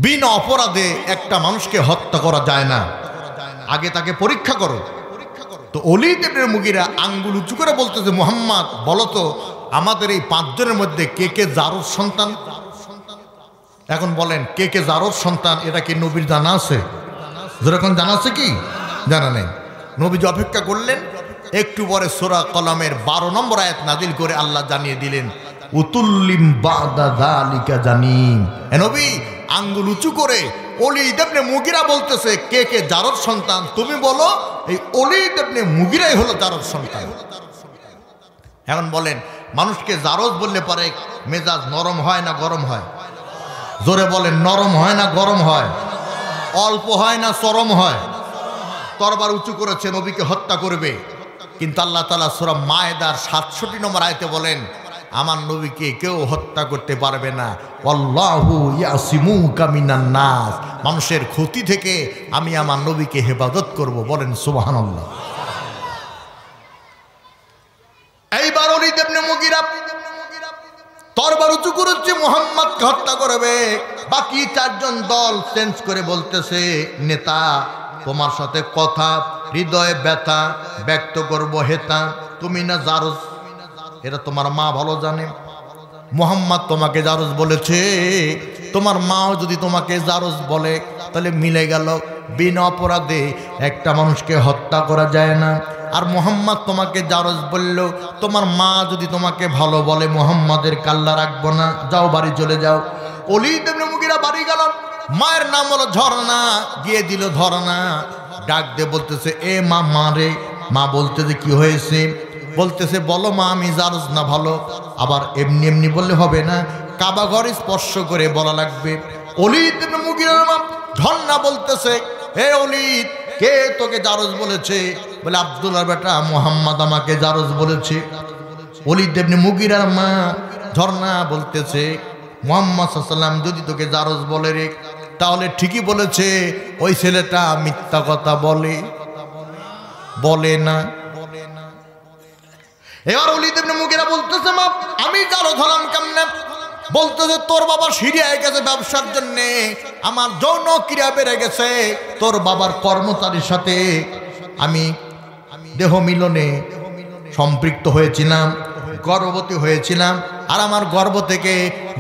A: বিনা অপরাধে একটা মানুষকে হত্যা করা যায় না, আগে তাকে পরীক্ষা করো। তো ওলীদ ইবনে মুগীরা আঙ্গুল উঁচু করে বলতেছে মুহাম্মদ বলো তো আমাদের এই 5 জনের মধ্যে কে কে জারুর সন্তান? এখন বলেন কে কে জারুর সন্তান, এটা কি নবীর জানা আছে? যেরকম জানা আছে কি? জানা নেই। নবীজি অপেক্ষা করলেন। একটু পরে সূরা কলমের 12 নম্বর আয়াত নাজিল করে আল্লাহ জানিয়ে দিলেন উতুল্লিম বাদা যালিকা জানিম। এ নবী আঙ্গুল উঁচু করে ওলীদ ইবনে মুগীরা বলতেছে কে কে জারর সন্তান, তুমি বলো এই ওলীদ ইবনে মুগীরাই হলো জারর সন্তান। এখন বলেন মানুষকে জারজ বললে পারে মেজাজ নরম হয় না গরম হয়? জোরে বলেন, নরম হয় না গরম হয়? অল্প হয় না চরম হয়? তরবার উঁচু করেছে, নবীকে হত্যা করবে। কিন্তু আল্লাহ তাআলা সূরা মায়েদার 67 নম্বর আয়াতে বলেন আমার নবীকে কেউ হত্যা করতে পারবে না। আল্লাহু ইয়াসিমুকা মিনান নাস, মানুষের ক্ষতি থেকে আমি আমার নবীকে হেফাজত করব। বলেন সুবহানাল্লাহ। এইবার ওলীদ ইবনে মুগীরা তরবার উঁচু করেছে, মুহাম্মদকে হত্যা করবে। বাকি 4 জন দল চেঞ্জ করে বলতেছে নেতা তোমার সাথে কথা হৃদয়ে ব্যথা ব্যক্ত করবো হেতা, তুমি না জারজ, এটা তোমার মা ভালো জানে। মুহাম্মদ তোমাকে জারজ বলেছে, তোমার মাও যদি তোমাকে জারজ বলে তাহলে মিলে গেল। বিনা অপরাধে একটা মানুষকে হত্যা করা যায় না। আর মুহাম্মদ তোমাকে জারজ বলল, তোমার মা যদি তোমাকে ভালো বলে মুহাম্মাদের কাল্লা রাখবো না, যাও বাড়ি চলে যাও। ওলীদ ইবনে মুগীরা বাড়ি গেল। মায়ের নাম হলো ঝর্ণা, দিয়ে দিল ধর্ণা। ডাক দিয়ে বলতেছে এ মা, মা রে। মা বলতেছে কি হয়েছে? বলতেছে বলো মা আমি জারজ না ভালো। আবার এমনি এমনি বললে হবে না, কাবা ঘর স্পর্শ করে বলা লাগবে। ওলীদ ইবনে মুগীরার মা ঝর্ণা বলতেছে হে ওলীদ, কে তোকে জারজ বলেছে? বলে আব্দুল্লাহর বেটা মুহাম্মদ আমাকে জারজ বলেছে। ওলীদ ইবনে মুগীরার মা ঝর্ণা বলতেছে মুহাম্মদ সাল্লাল্লাহু আলাইহি ওয়াসাল্লাম যদি তোকে জারজ বলে রে তাহলে ঠিকই বলেছে, ওই ছেলেটা মিথ্যা কথা বলে না। এবার ওলীদ ইবনে মুগীরা বলতেছে মা আমি জারজ হলাম কেমনে? বলতেছে তোর বাবা সিরিয়ায় গেছে ব্যবসার জন্য, আমার যৌন ক্রিয়া বেড়ে গেছে, তোর বাবার কর্মচারীর সাথে আমি দেহ মিলনে সম্পৃক্ত হয়েছিলাম, গর্ভবতী হয়েছিলাম। আর আমার গর্ভ থেকে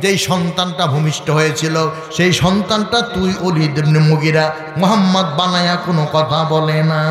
A: যেই সন্তানটা ভূমিষ্ঠ হয়েছিল সেই সন্তানটা তুই ওলীদ ইবনে মুগীরা মুহাম্মদ বানায়া কোনো কথা বলে না।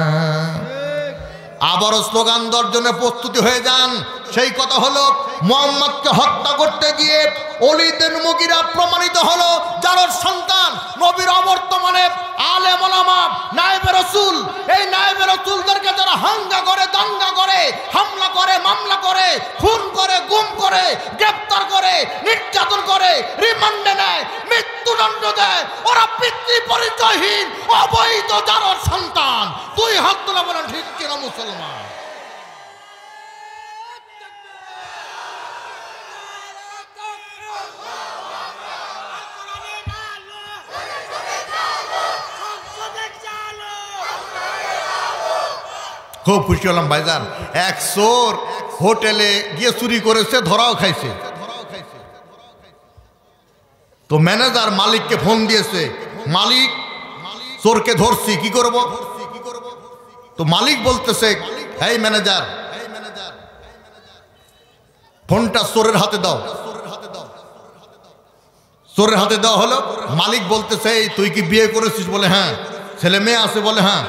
A: আবারও স্লোগান দেওয়ার জন্য প্রস্তুতি হয়ে যান। সেই কথা হলো মুহাম্মদকে হত্যা করতে গিয়ে ওলীদ ইবনে মুগীরা প্রমাণিত হলো জারর সন্তান। নবীর অবর্তমানে আলেম ওলামা নায়েবে রাসূল, এই নায়েবে রাসূলদেরকে যারা হাঙ্গা করে, দাঙ্গা করে, হামলা করে, মামলা করে, খুন করে, গুম করে, গ্রেফতার করে, নির্যাতন করে, রিমান্ডে নেয়, মৃত্যুদণ্ড দেয়, ওরা পিতৃ পরিচয়হীন অবৈধ জারর সন্তান। 2 হাত তুলে বলেন ঠিক কিনা মুসলমান? খুব খুশি হলাম ভাইজান। এক চোর হোটেলে গিয়ে চুরি করেছে, ধরাও খাইছে। তো ম্যানেজার মালিককে ফোন দিয়েছে, মালিক চোরকে ধরছি, কি করব? তো মালিক বলতেছে, এই ম্যানেজার, ফোনটা চোরের হাতে দাও। চোরের হাতে দেওয়া হলো। মালিক বলতেছে, এই তুই কি বিয়ে করেছিস? বলে হ্যাঁ। ছেলে মেয়ে আছে? বলে হ্যাঁ।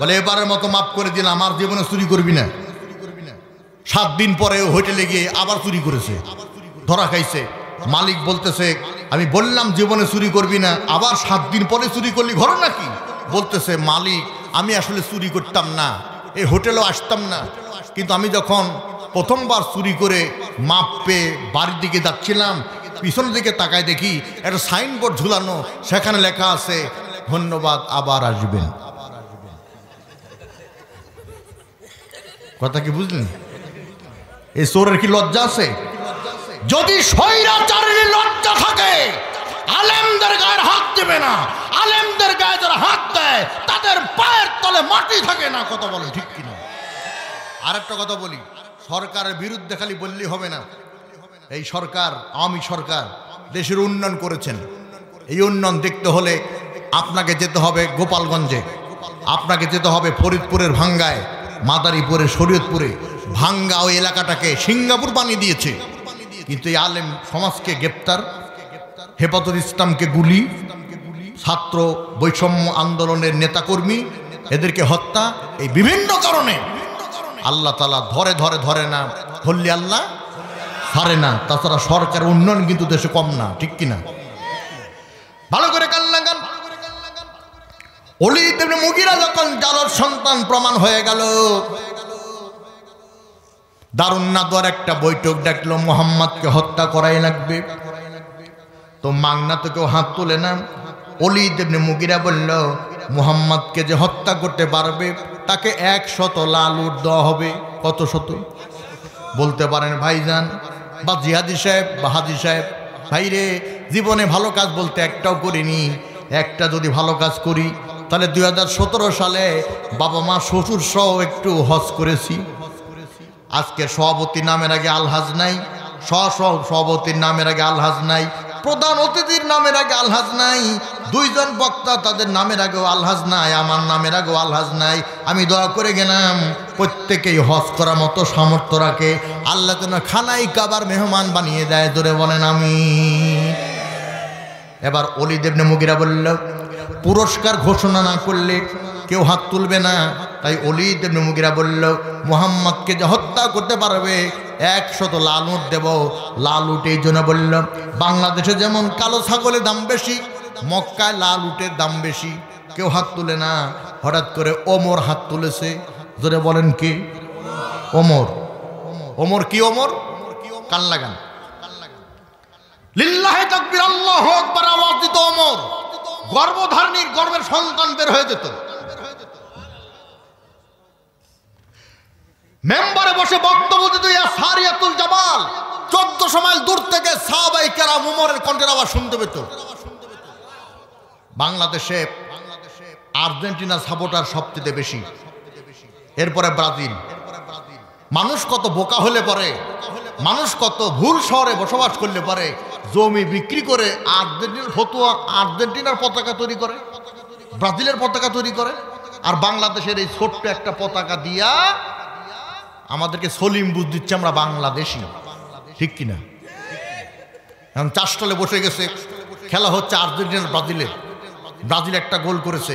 A: বলে এবারের মতো মাফ করে দিলাম, আমার জীবনে চুরি করবি না। 7 দিন পরে হোটেলে গিয়ে আবার চুরি করেছে, ধরা খাইছে। মালিক বলতেছে, আমি বললাম জীবনে চুরি করবি না, আবার 7 দিন পরে চুরি করলি, ঘর নাকি? বলতেছে, মালিক আমি আসলে চুরি করতাম না, এই হোটেলেও আসতাম না, কিন্তু আমি যখন প্রথমবার চুরি করে মাপ পেয়ে বাড়ির দিকে যাচ্ছিলাম, পিছনের দিকে তাকায় দেখি একটা সাইনবোর্ড ঝুলানো, সেখানে লেখা আছে ধন্যবাদ, আবার আসবেন। কথা কি বুঝলেন? এই চোরের কি লজ্জা আছে? যদি স্বৈরাচারের লজ্জা থাকে, আলেমদের গায়ে হাত দেবে না। আলেমদের গায়ে যারা হাত দেয় তাদের পায়ের তলে মাটি থাকে না। কথা বলে ঠিক কিনা? আরেকটা কথা বলি, সরকারের বিরুদ্ধে খালি বললেই হবে না। এই সরকার, আওয়ামী সরকার দেশের উন্নয়ন করেছেন। এই উন্নয়ন দেখতে হলে আপনাকে যেতে হবে গোপালগঞ্জে, আপনাকে যেতে হবে ফরিদপুরের ভাঙ্গায়, মাদারীপুরের শরীয়তপুরে। ভাঙ্গা ওই এলাকাটাকে সিঙ্গাপুর বানিয়ে দিয়েছে, কিন্তু এই আলেম সমাজকে গ্রেপ্তার, হেফাজত ইসলামকে গুলি, ছাত্র বৈষম্য আন্দোলনের নেতাকর্মী এদেরকে হত্যা, এই বিভিন্ন কারণে আল্লাহ তাআলা ধরে ধরে ধরে না, ধরলে আল্লাহ ছাড়ে না। তাছাড়া সরকার উন্নয়ন কিন্তু দেশে কম না, ঠিক কিনা? ভালো করে কান লাগান। ওলীদ ইবনে মুগীরা যখন জালর সন্তান প্রমাণ হয়ে গেল, দারুন নাদওয়ার একটা বৈঠক ডাকলো, মুহাম্মদকে হত্যা করাই লাগবে। তো মাগনা তো কেউ হাত তোলে না। ওলীদ ইবনে মুগীরা বলল, মুহাম্মদকে যে হত্যা করতে পারবে তাকে 100 লাল উট দেওয়া হবে। কত শত? বলতে পারেন ভাইজান বা জিহাদি সাহেব বা হাজি সাহেব, ভাইরে জীবনে ভালো কাজ বলতে একটাও করিনি। একটা যদি ভালো কাজ করি তাহলে 2017 সালে বাবা মা শ্বশুর সহ একটু হজ করেছি। আজকে সভাপতি নামের আগে আলহাজ নাই, সভাপতির নামের আগে আলহাজ নাই, প্রধান অতিথির নামের আগে আলহাজ নাই, 2 জন বক্তা তাদের নামের আগেও আলহাজ নাই, আমার নামের আগেও আলহাজ নাই। আমি দোয়া করে গেলাম প্রত্যেকেই হজ করার মতো সামর্থ্য রাখে, আল্লাহ যেন খানাই কাবার মেহমান বানিয়ে দেয়। জোরে বলেন আমিন। এবার ওলীদ ইবনে মুগীরা বলল, পুরস্কার ঘোষণা না করলে কেউ হাত তুলবে না। তাই ওলীদ ইবনে মুগীরা বলল, মুহাম্মদকে যে হত্যা করতে পারবে 100 লাল উট দেব। লাল উট এই জন্য বলল, বাংলাদেশে যেমন কালো ছাগলের দাম বেশি, মক্কায় লাল উটের দাম বেশি। কেউ হাত তুলে না। হঠাৎ করে ওমর হাত তুলেছে। জোরে বলেন কি? ওমর। ওমর কি? ওমর কান লাগান। লিল্লাহি তাকবীর, আল্লাহু আকবার আওয়াজ দিত ওমর। গর্ভধারিণীর গর্ভের সন্তান বের হয়ে যেত। মেম্বারে বসে বক্তব্য দিত, ইয়া সারিয়াতুল জামাল। 1400 মাইল দূর থেকে সাহাবায়ে কেরাম ওমরের কণ্ঠের আওয়াজ শুনতে পেত। বাংলাদেশে আর্জেন্টিনা সাপোর্টার সবচেয়ে বেশি, এরপরে ব্রাজিল। মানুষ কত বোকা হলে পরে, মানুষ কত ভুল শহরে বসবাস করলে পরে জমি বিক্রি করে আর্জেন্টিনার ফতুয়া, আর্জেন্টিনার পতাকা তৈরি করে, ব্রাজিলের পতাকা তৈরি করে, আর বাংলাদেশের এই ছোট্ট একটা পতাকা দিয়া আমাদেরকে সলিম বুঝ দিচ্ছে আমরা বাংলাদেশি, ঠিক কিনা? এখন চাষটলে বসে গেছে, খেলা হচ্ছে আর্জেন্টিনার ব্রাজিলের। ব্রাজিল একটা গোল করেছে,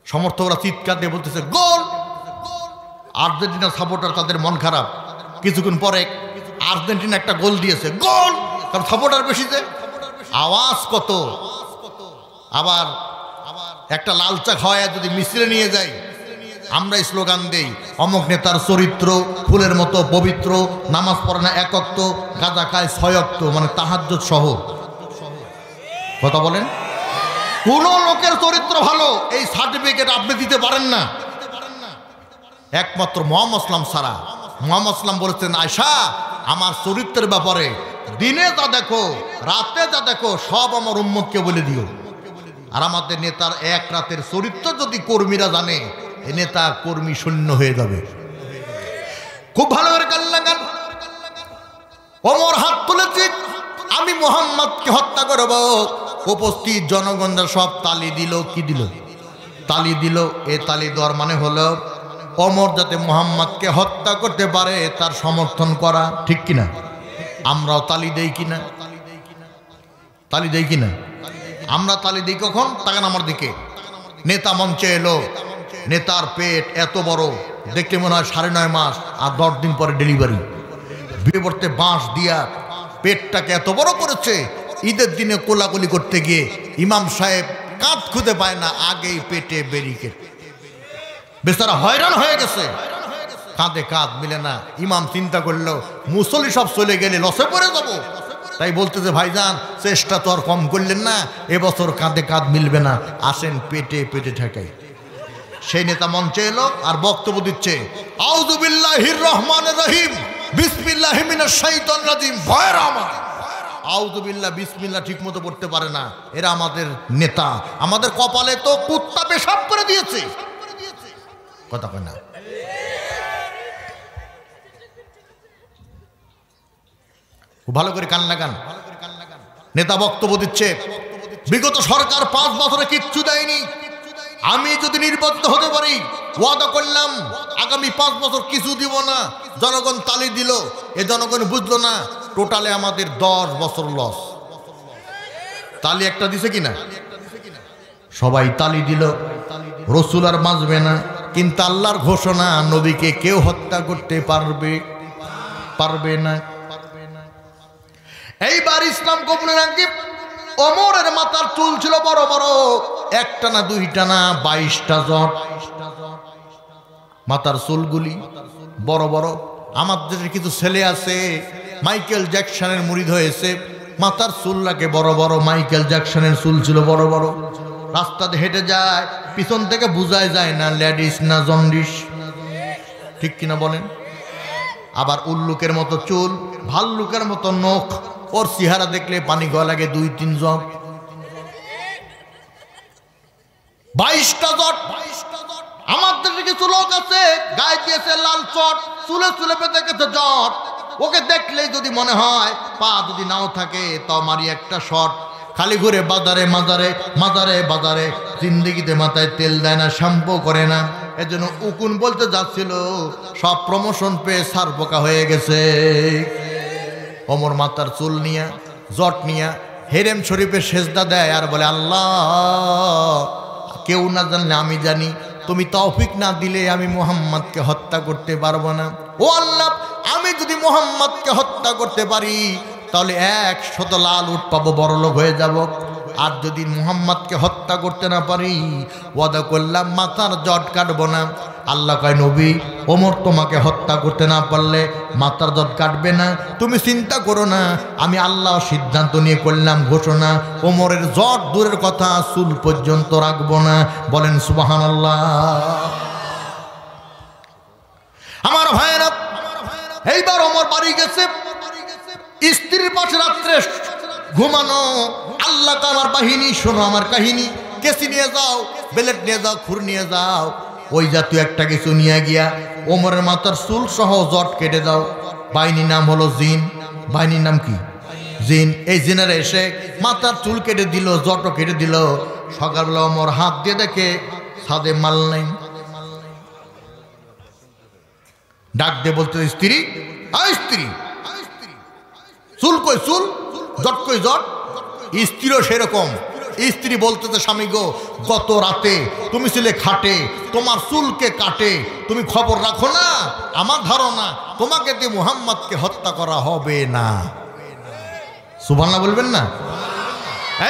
A: সমর্থকরা চিৎকার দিয়ে বলতেছে গোল। আর্জেন্টিনার সাপোর্টার তাদের মন খারাপ। কিছুক্ষণ পরে আর্জেন্টিনা একটা গোল দিয়েছে, গোল, কারণ সাপোর্টার বেশিতে আওয়াজ কত। আবার একটা লাল চা খাওয়ায় যদি মিছিলে নিয়ে যাই, আমরা স্লোগান দেই, অমুক নেতার চরিত্র ফুলের মতো পবিত্র, নামাজ পড়ে না 1 ওয়াক্ত, গাঁজা খায় 6 ওয়াক্ত, মানে তাহাজ্জুদ সহ। কথা বলেন, কোন লোকের চরিত্র ভালো এই সার্টিফিকেট আপনি দিতে পারেন না, একমাত্র মুহাম্মদ সাল্লাল্লাহু আলাইহি ওয়াসাল্লাম ছাড়া। মুহাম্মদ সাল্লাল্লাহু আলাইহি ওয়াসাল্লাম বলেছেন, আয়েশা আমার চরিত্রের ব্যাপারে দিনে যা দেখো রাতে যা দেখো সব আমার উম্মতকে বলে দিও। আর আমাদের নেতার এক রাতের চরিত্র যদি কর্মীরা জানে, নেতা কর্মী শূন্য হয়ে যাবে। খুব ভালো করে কান লাগান। ওমর হাত তুলেছে, আমি মুহাম্মদকে হত্যা করব। উপস্থিত জনগণরা সব তালি দিল। কি দিল? তালি দিল। এ তালি দেওয়ার মানে হলো ওমর যাতে মুহাম্মদকে হত্যা করতে পারে তার সমর্থন করা, ঠিক কিনা? আমরাও তালি দেই কিনা? তালি দেই কিনা? আমরা তালি দিই কখন? তাকান আমার দিকে। নেতা মঞ্চে এলো, নেতার পেট এত বড়, দেখতে মনে হয় 9.5 মাস, আর 10 দিন পরে ডেলিভারি। বিপরীতে বাঁশ দিয়া পেটটাকে এত বড় করেছে, ঈদের দিনে কোলাকুলি করতে গিয়ে ইমাম সাহেব কাঁধ খুঁজে পায় না, আগেই পেটে ব্যারিকেড। বেচারা হয়রান হয়ে গেছে, কাঁধে কাঁধ মিলে না। ইমাম চিন্তা করলো মুসল্লি সব চলে গেলে লসে পড়ে যাবো, তাই বলতেছে ভাইজান চেষ্টা তো আর কম করলেন না, এবছর কাঁধে কাঁধ মিলবে না, আসেন পেটে পেটে ঠেকাই। সেই নেতা মঞ্চে এলো আর বক্তব্য দিচ্ছে, আউযু বিল্লাহির রহমানির রহিম, বিসমিল্লাহি মিনাশ শাইতানির রাজিম। ভয়ের আমার আউযু বিল্লাহ বিসমিল্লাহ ঠিক মতো পড়তে পারে না। এরা আমাদের নেতা, আমাদের কপালে তো কুত্তা পেশাব করে দিয়েছে। কথা কয় না? ভালো করে কান লাগান। নেতা বক্তব্য দিচ্ছে, বিগত সরকার 5 বছরে কিচ্ছু দেয়নি, আমি যদি নির্বাচিত হতে পারি ওয়াদা করলাম আগামী 5 বছর কিছু দিব না। জনগণ তালি দিল, এ জনগণ বুঝলো না টোটালে আমাদের 10 বছর লস। তালি একটা দিছে কিনা? সবাই তালি দিল। রসুল আর বাঁচবে না, কিন্তু আল্লাহর ঘোষণা নবীকে কেউ হত্যা করতে পারবে না। এইবার ইসলাম কবুলের আগে ওমরের মাথার চুল ছিল বড় বড়, একটা না দুইটা না 22টা জট। মাথার চুলগুলি বড় বড়। আমাদের কিছু ছেলে আছে মাইকেল জ্যাকসনের মুরিদ হয়েছে, মাথার চুল লাগে বড় বড়। মাইকেল জ্যাকসনের চুল ছিল বড় বড়। রাস্তাতে হেঁটে যায়, পিছন থেকে বোঝায় যায় না লেডিস না জন্ডিস, ঠিক কিনা বলেন? আবার উল্লুকের মতো চুল, ভাল্লুকের মতো নখ। ওর চেহারা দেখলে পানি গলা লাগে 2-3 জট। 22টা জট। আমার দেশে কিছু লোক আছে গায়ে দিয়েছে লাল চট, চুলে চুলে পেতে গেছে জট। ওকে দেখলেই যদি মনে হয় পা যদি নাও থাকে তাও মারি একটা শট। খালি ঘুরে বাজারে মাজারে মাজারে বাজারে, জিন্দেগিতে মাথায় তেল দেয় না, শ্যাম্পু করে না। এজন্য উকুন বলতে যাচ্ছিল, সব প্রমোশন পেয়ে সার পোকা হয়ে গেছে। ওমর মাথার চুল নিয়া জট নিয়া হেরেম শরীফে সেজদা দেয় আর বলে, আল্লাহ কেউ না জানলে আমি জানি, তুমি তৌফিক না দিলে আমি মুহাম্মদকে হত্যা করতে পারবো না। ও আল্লাহ, আমি যদি মুহাম্মদকে হত্যা করতে পারি তাহলে 100 লাল উট পাবো, বড় লোক হয়ে যাব। আর যদি মুহাম্মদকে হত্যা করতে না পারি ওয়াদা করলাম মাথার জট কাটবো না। আল্লাহ কয়, নবী ওমর তোমাকে হত্যা করতে না পারলে মাথার জট কাটবে না, তুমি চিন্তা করো না। আমি আল্লাহ সিদ্ধান্ত নিয়ে করলাম ঘোষণা, ওমরের জট দূরের কথা চুল পর্যন্ত রাখবো না। বলেন সুবহানাল্লাহ। আমার ভাইয়েরা, এইবার ওমর বাড়ি গেছে, স্ত্রীর পাশে রাত্রে ঘুমানো। আল্লাহ আমার বাহিনী, শোনো আমার কাহিনী। কেসি নিয়ে যাও, বেলেট নিয়ে যাও, খুর নিয়ে যাও, ওই জাতীয় একটা কিছু নিয়ে গিয়া ওমরের মাথার চুল সহ জট কেটে দাও। বাহিনীর নাম হলো জিন। বাহিনীর নাম কি? জিন। এই জিনের এসে মাথার চুল কেটে দিল, জটও কেটে দিল। সকালবেলা ওমর হাত দিয়ে দেখে ছাদে মাল নাই। ডাক দিয়ে বলতে, স্ত্রী, স্ত্রী, চুল কই চুল, জট কই জট। স্ত্রীও সেরকম। স্ত্রী বলতেছে, স্বামী গো, গত রাতে তুমি ছিলে খাটে, তোমার চুলকে কাটে, তুমি খবর রাখো না। আমার ধারণা তোমাকে দিয়ে মুহাম্মদকে হত্যা করা হবে না। সুবহানাল্লাহ বলবেন না?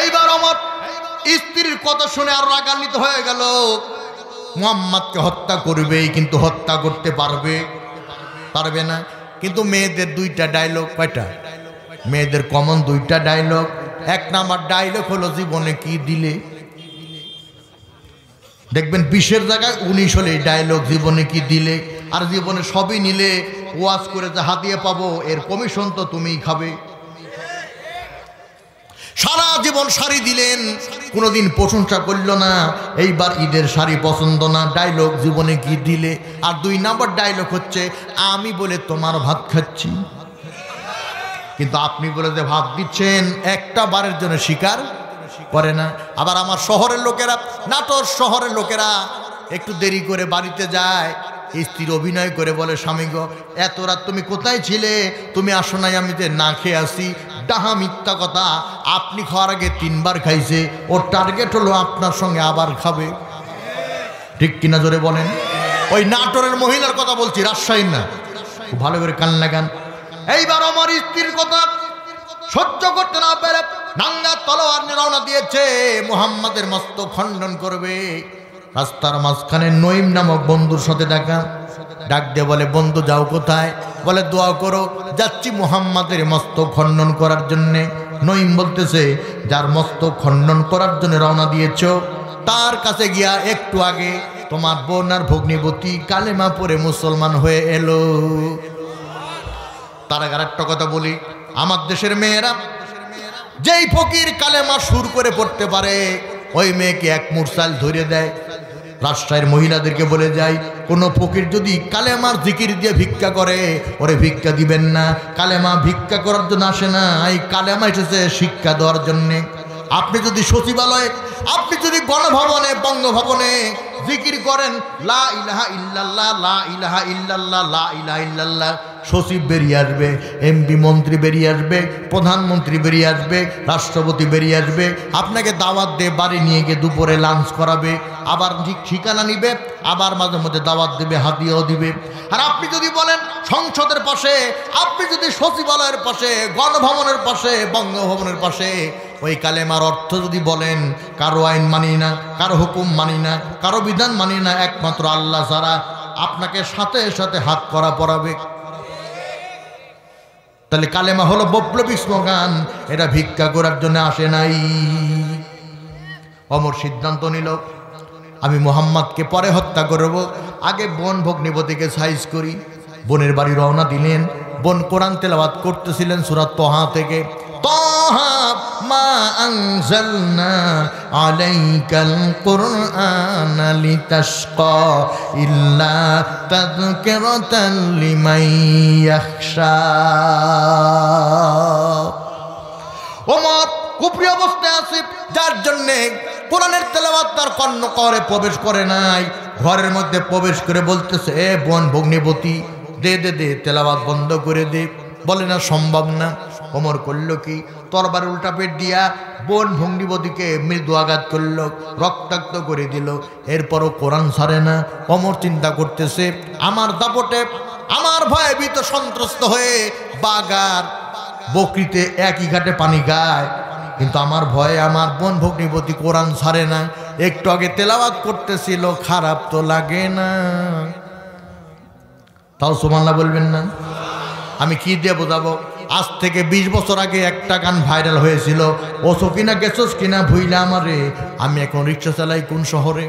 A: এইবার আমার স্ত্রীর কথা শুনে আর রাগান্বিত হয়ে গেল। মুহাম্মদকে হত্যা করবেই, কিন্তু হত্যা করতে পারবে না। কিন্তু মেয়েদের 2টা ডায়লগ। কয়টা? মেয়েদের কমন 2টা ডায়লগ। 1 নাম্বার ডায়লগ হলো, জীবনে কি দিলে। দেখবেন 20-এর জায়গায় 19 হলে ডায়লগ, জীবনে কি দিলে। আর জীবনে সবই নিলে, ওয়াজ করে যে হাতিয়ে পাবো, এর কমিশন তো তুমিই খাবে। সারা জীবন শাড়ি দিলেন, কোনোদিন প্রশংসা করল না। এইবার ঈদের শাড়ি পছন্দ না, ডায়লগ জীবনে কি দিলে। আর 2 নম্বর ডায়লগ হচ্ছে আমি বলে তোমার ভাত খাচ্ছি, কিন্তু আপনি বলে যে ভাত দিচ্ছেন একটা বারের জন্য স্বীকার করে না। আবার আমার শহরের লোকেরা, নাটোর শহরের লোকেরা একটু দেরি করে বাড়িতে যায়, স্ত্রীর অভিনয় করে বলে স্বামী গো এত রাত তুমি কোথায় ছিলে, তুমি আসো নাই, আমি যে না খেয়ে আসি। ডাহা মিথ্যা কথা, আপনি খাওয়ার আগে 3 বার খাইছে, ওর টার্গেট হলো আপনার সঙ্গে আবার খাবে। ঠিক কিনা জোরে বলেন? ওই নাটোরের মহিলার কথা বলছি, রাজশাহীর না, খুব ভালো করে কান লাগান। এইবার আমার স্ত্রীর কথা সহ্য করতে না পেরে নাঙ্গা তলোয়ার নিয়ে রওনা দিয়েছে, মুহাম্মাদের মস্তক খণ্ডন করবে। রাস্তার মাঝখানে নঈম নামক বন্ধুর সাথে দেখা, ডাক দিয়ে বলে বন্ধু যাও কোথায়? বলে দোয়া করো, যাচ্ছি মুহাম্মাদের মস্তক খণ্ডন করার জন্যে। নঈম বলতেছে যার মস্তক খণ্ডন করার জন্য রওনা দিয়েছ, তার কাছে গিয়া একটু আগে তোমার বোন আর ভগ্নিপতি কালেমা পড়ে মুসলমান হয়ে এলো। তার আগে একটা কথা বলি, আমার দেশের মেয়েরা যেই ফকির কালেমা সুর করে পড়তে পারে, ওই মেয়েকে 1 মুরসাল ধরে দেয়। রাজশাহীর মহিলাদেরকে বলে যায়, কোনো ফকির যদি কালেমার জিকির দিয়ে ভিক্ষা করে, ওরে ভিক্ষা দিবেন না। কালেমা ভিক্ষা করার জন্য আসে না, এই কালেমা এসেছে শিক্ষা দেওয়ার জন্যে। আপনি যদি সচিবালয়ে, আপনি যদি গণভবনে, বঙ্গভবনে জিকির করেন লা ইলাহা ইল্লাল্লাহ, লা ইলাহা ইল্লাল্লাহ, লা ইলাহা ইল্লাল্লাহ, সচিব বেরিয়ে আসবে, এমপি মন্ত্রী বেরিয়ে আসবে, প্রধানমন্ত্রী বেরিয়ে আসবে, রাষ্ট্রপতি বেরিয়ে আসবে, আপনাকে দাওয়াত দিয়ে বাড়ি নিয়ে গিয়ে দুপুরে লাঞ্চ করাবে, আবার ঠিকানা নিবে, আবার মাঝে মধ্যে দাওয়াত দেবে, হাদিয়াও দিবে। আর আপনি যদি বলেন সংসদের পাশে, আপনি যদি সচিবালয়ের পাশে, গণভবনের পাশে, বঙ্গভবনের পাশে ওই কালেমার অর্থ যদি বলেন কারো আইন মানি না, কারো হুকুম মানি না, কারো বিধান মানি না, একমাত্র আল্লাহ ছাড়া, আপনাকে সাথে সাথে হাত করা পড়াবে। তাহলে কালেমা হলো বৈপ্লবিক স্লোগান, এটা ভিক্ষা করার জন্য আসে নাই। অমর সিদ্ধান্ত নিল আমি মুহাম্মাদকে পরে হত্যা করব, আগে বোন ভগ্নিপতিকে সাইজ করি। বোনের বাড়ি রওনা দিলেন। বোন কোরআন তেলাওয়াত করতেছিলেন সূরা তাহা থেকে, তাহা মা আনজালনা আলাইকাল কুরআনা লিতাশকা ইল্লা তাযকিরাতাল লিমান ইয়াখশা। ওমর কুফরি অবস্থায় আছে, যার জন্যে কোরআনের তেলাওয়াত তার কর্ণকরে প্রবেশ করে নাই। ঘরের মধ্যে প্রবেশ করে বলতেছে, এ বোন ভগ্নিপতি দে দে দে, তেলাওয়াত বন্ধ করে দে। বলে না, সম্ভব না। ওমর করল কি, তরবারি উল্টা পেট দিয়া বোন ভগ্নিপতিকে মৃদু আঘাত করল, রক্তাক্ত করে দিল। এরপরও কোরআন ছাড়ে না। ওমর চিন্তা করতেছে, আমার দাপটে, আমার ভয়ে ভীত সন্ত্রস্ত হয়ে বাগার বকরিতে একই ঘাটে পানি গায়, কিন্তু আমার ভয়ে আমার বোন ভগ্নিপতি কোরআন ছাড়ে না। একটু আগে তেলাওয়াত করতেছিল, খারাপ তো লাগে না? তাও সুবহানাল্লাহ বলবেন না? আমি কি দিয়ে বোঝাবো? আজ থেকে 20 বছর আগে একটা গান ভাইরাল হয়েছিল, ও সকিনা গেছস কিনা ভুইলা আমারে, আমি এখন রিক্সা চালাই কোন শহরে।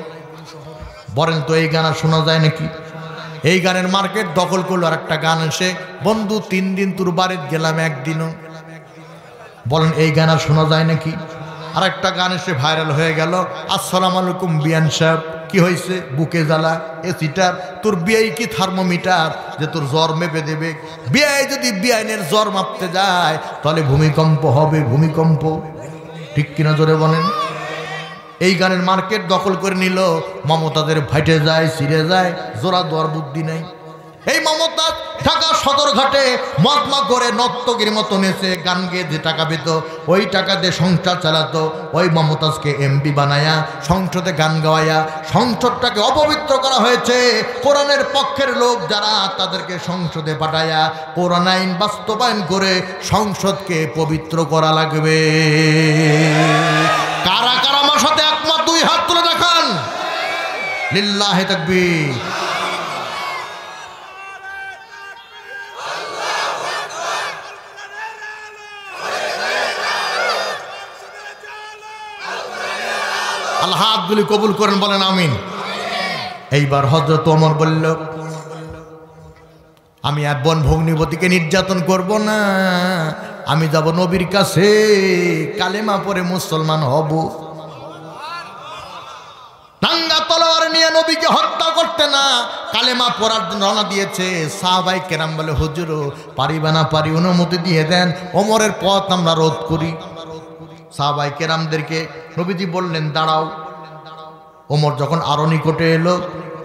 A: বলেন তো এই গান আর শোনা যায় নাকি? এই গানের মার্কেট দখল করলো আর একটা গান এসে, বন্ধু 3 দিন তোর বাড়িতে গেলাম একদিনও। বলেন এই গান আর শোনা যায় নাকি? আর একটা গান এসে ভাইরাল হয়ে গেল, আসসালামু আলাইকুম বিয়ান সাহেব, কি হয়েছে? বুকে জ্বালা, এসিটার, তোর বিয়াই কি থার্মোমিটার যে তোর জ্বর মেপে দেবে? বিয়াই যদি বিয়াইনের জ্বর মাপতে যায় তাহলে ভূমিকম্প হবে, ভূমিকম্প। ঠিক কিনা জোরে বলেন? এই গানের মার্কেট দখল করে নিল। মমতাদের ফাইটে যায়, ছিঁড়ে যায়, জোড়া দেওয়ার বুদ্ধি নেই। এই মমতাজ ঢাকা সদরঘাটে মদমা করে নর্তকীর মতো নেচে গান গেয়ে যে টাকা পেত, ওই টাকা দিয়ে সংসার চালাতো। ওই মমতাজকে এমপি বানায়া সংসদে গান গাওয়ায়া সংসদটাকে অপবিত্র করা হয়েছে। কোরআনের পক্ষের লোক যারা, তাদেরকে সংসদে পাঠায়া কোরআন আইন বাস্তবায়ন করে সংসদকে পবিত্র করা লাগবে। কারা কারা আমার সাথে একমত? 2 হাত তুলে দেখান। লিল্লাহি তাকবীর। আল্লাহ হাতগুলি কবুল করেন, বলেন আমিন। এইবার হযরত ওমর বলল, আমি আর বোন ভগ্নিপতিকে নির্যাতন করব না, আমি যাব নবীর কাছে, কালেমা পড়ে মুসলমান হব। নাঙ্গা তলোয়ার নিয়ে নবীকে হত্যা করতে না, কালেমা পড়ার জন্য রওনা দিয়েছে। সাহাবায়ে কেরাম বলে, হুজুর পারিবা না পারি, অনুমতি দিয়ে দেন, ওমরের পথ আমরা রোধ করি। সাহাবায়ে কেরামদেরকে নবীজি বললেন দাঁড়াও। ওমর যখন আরো নিকটে এলো,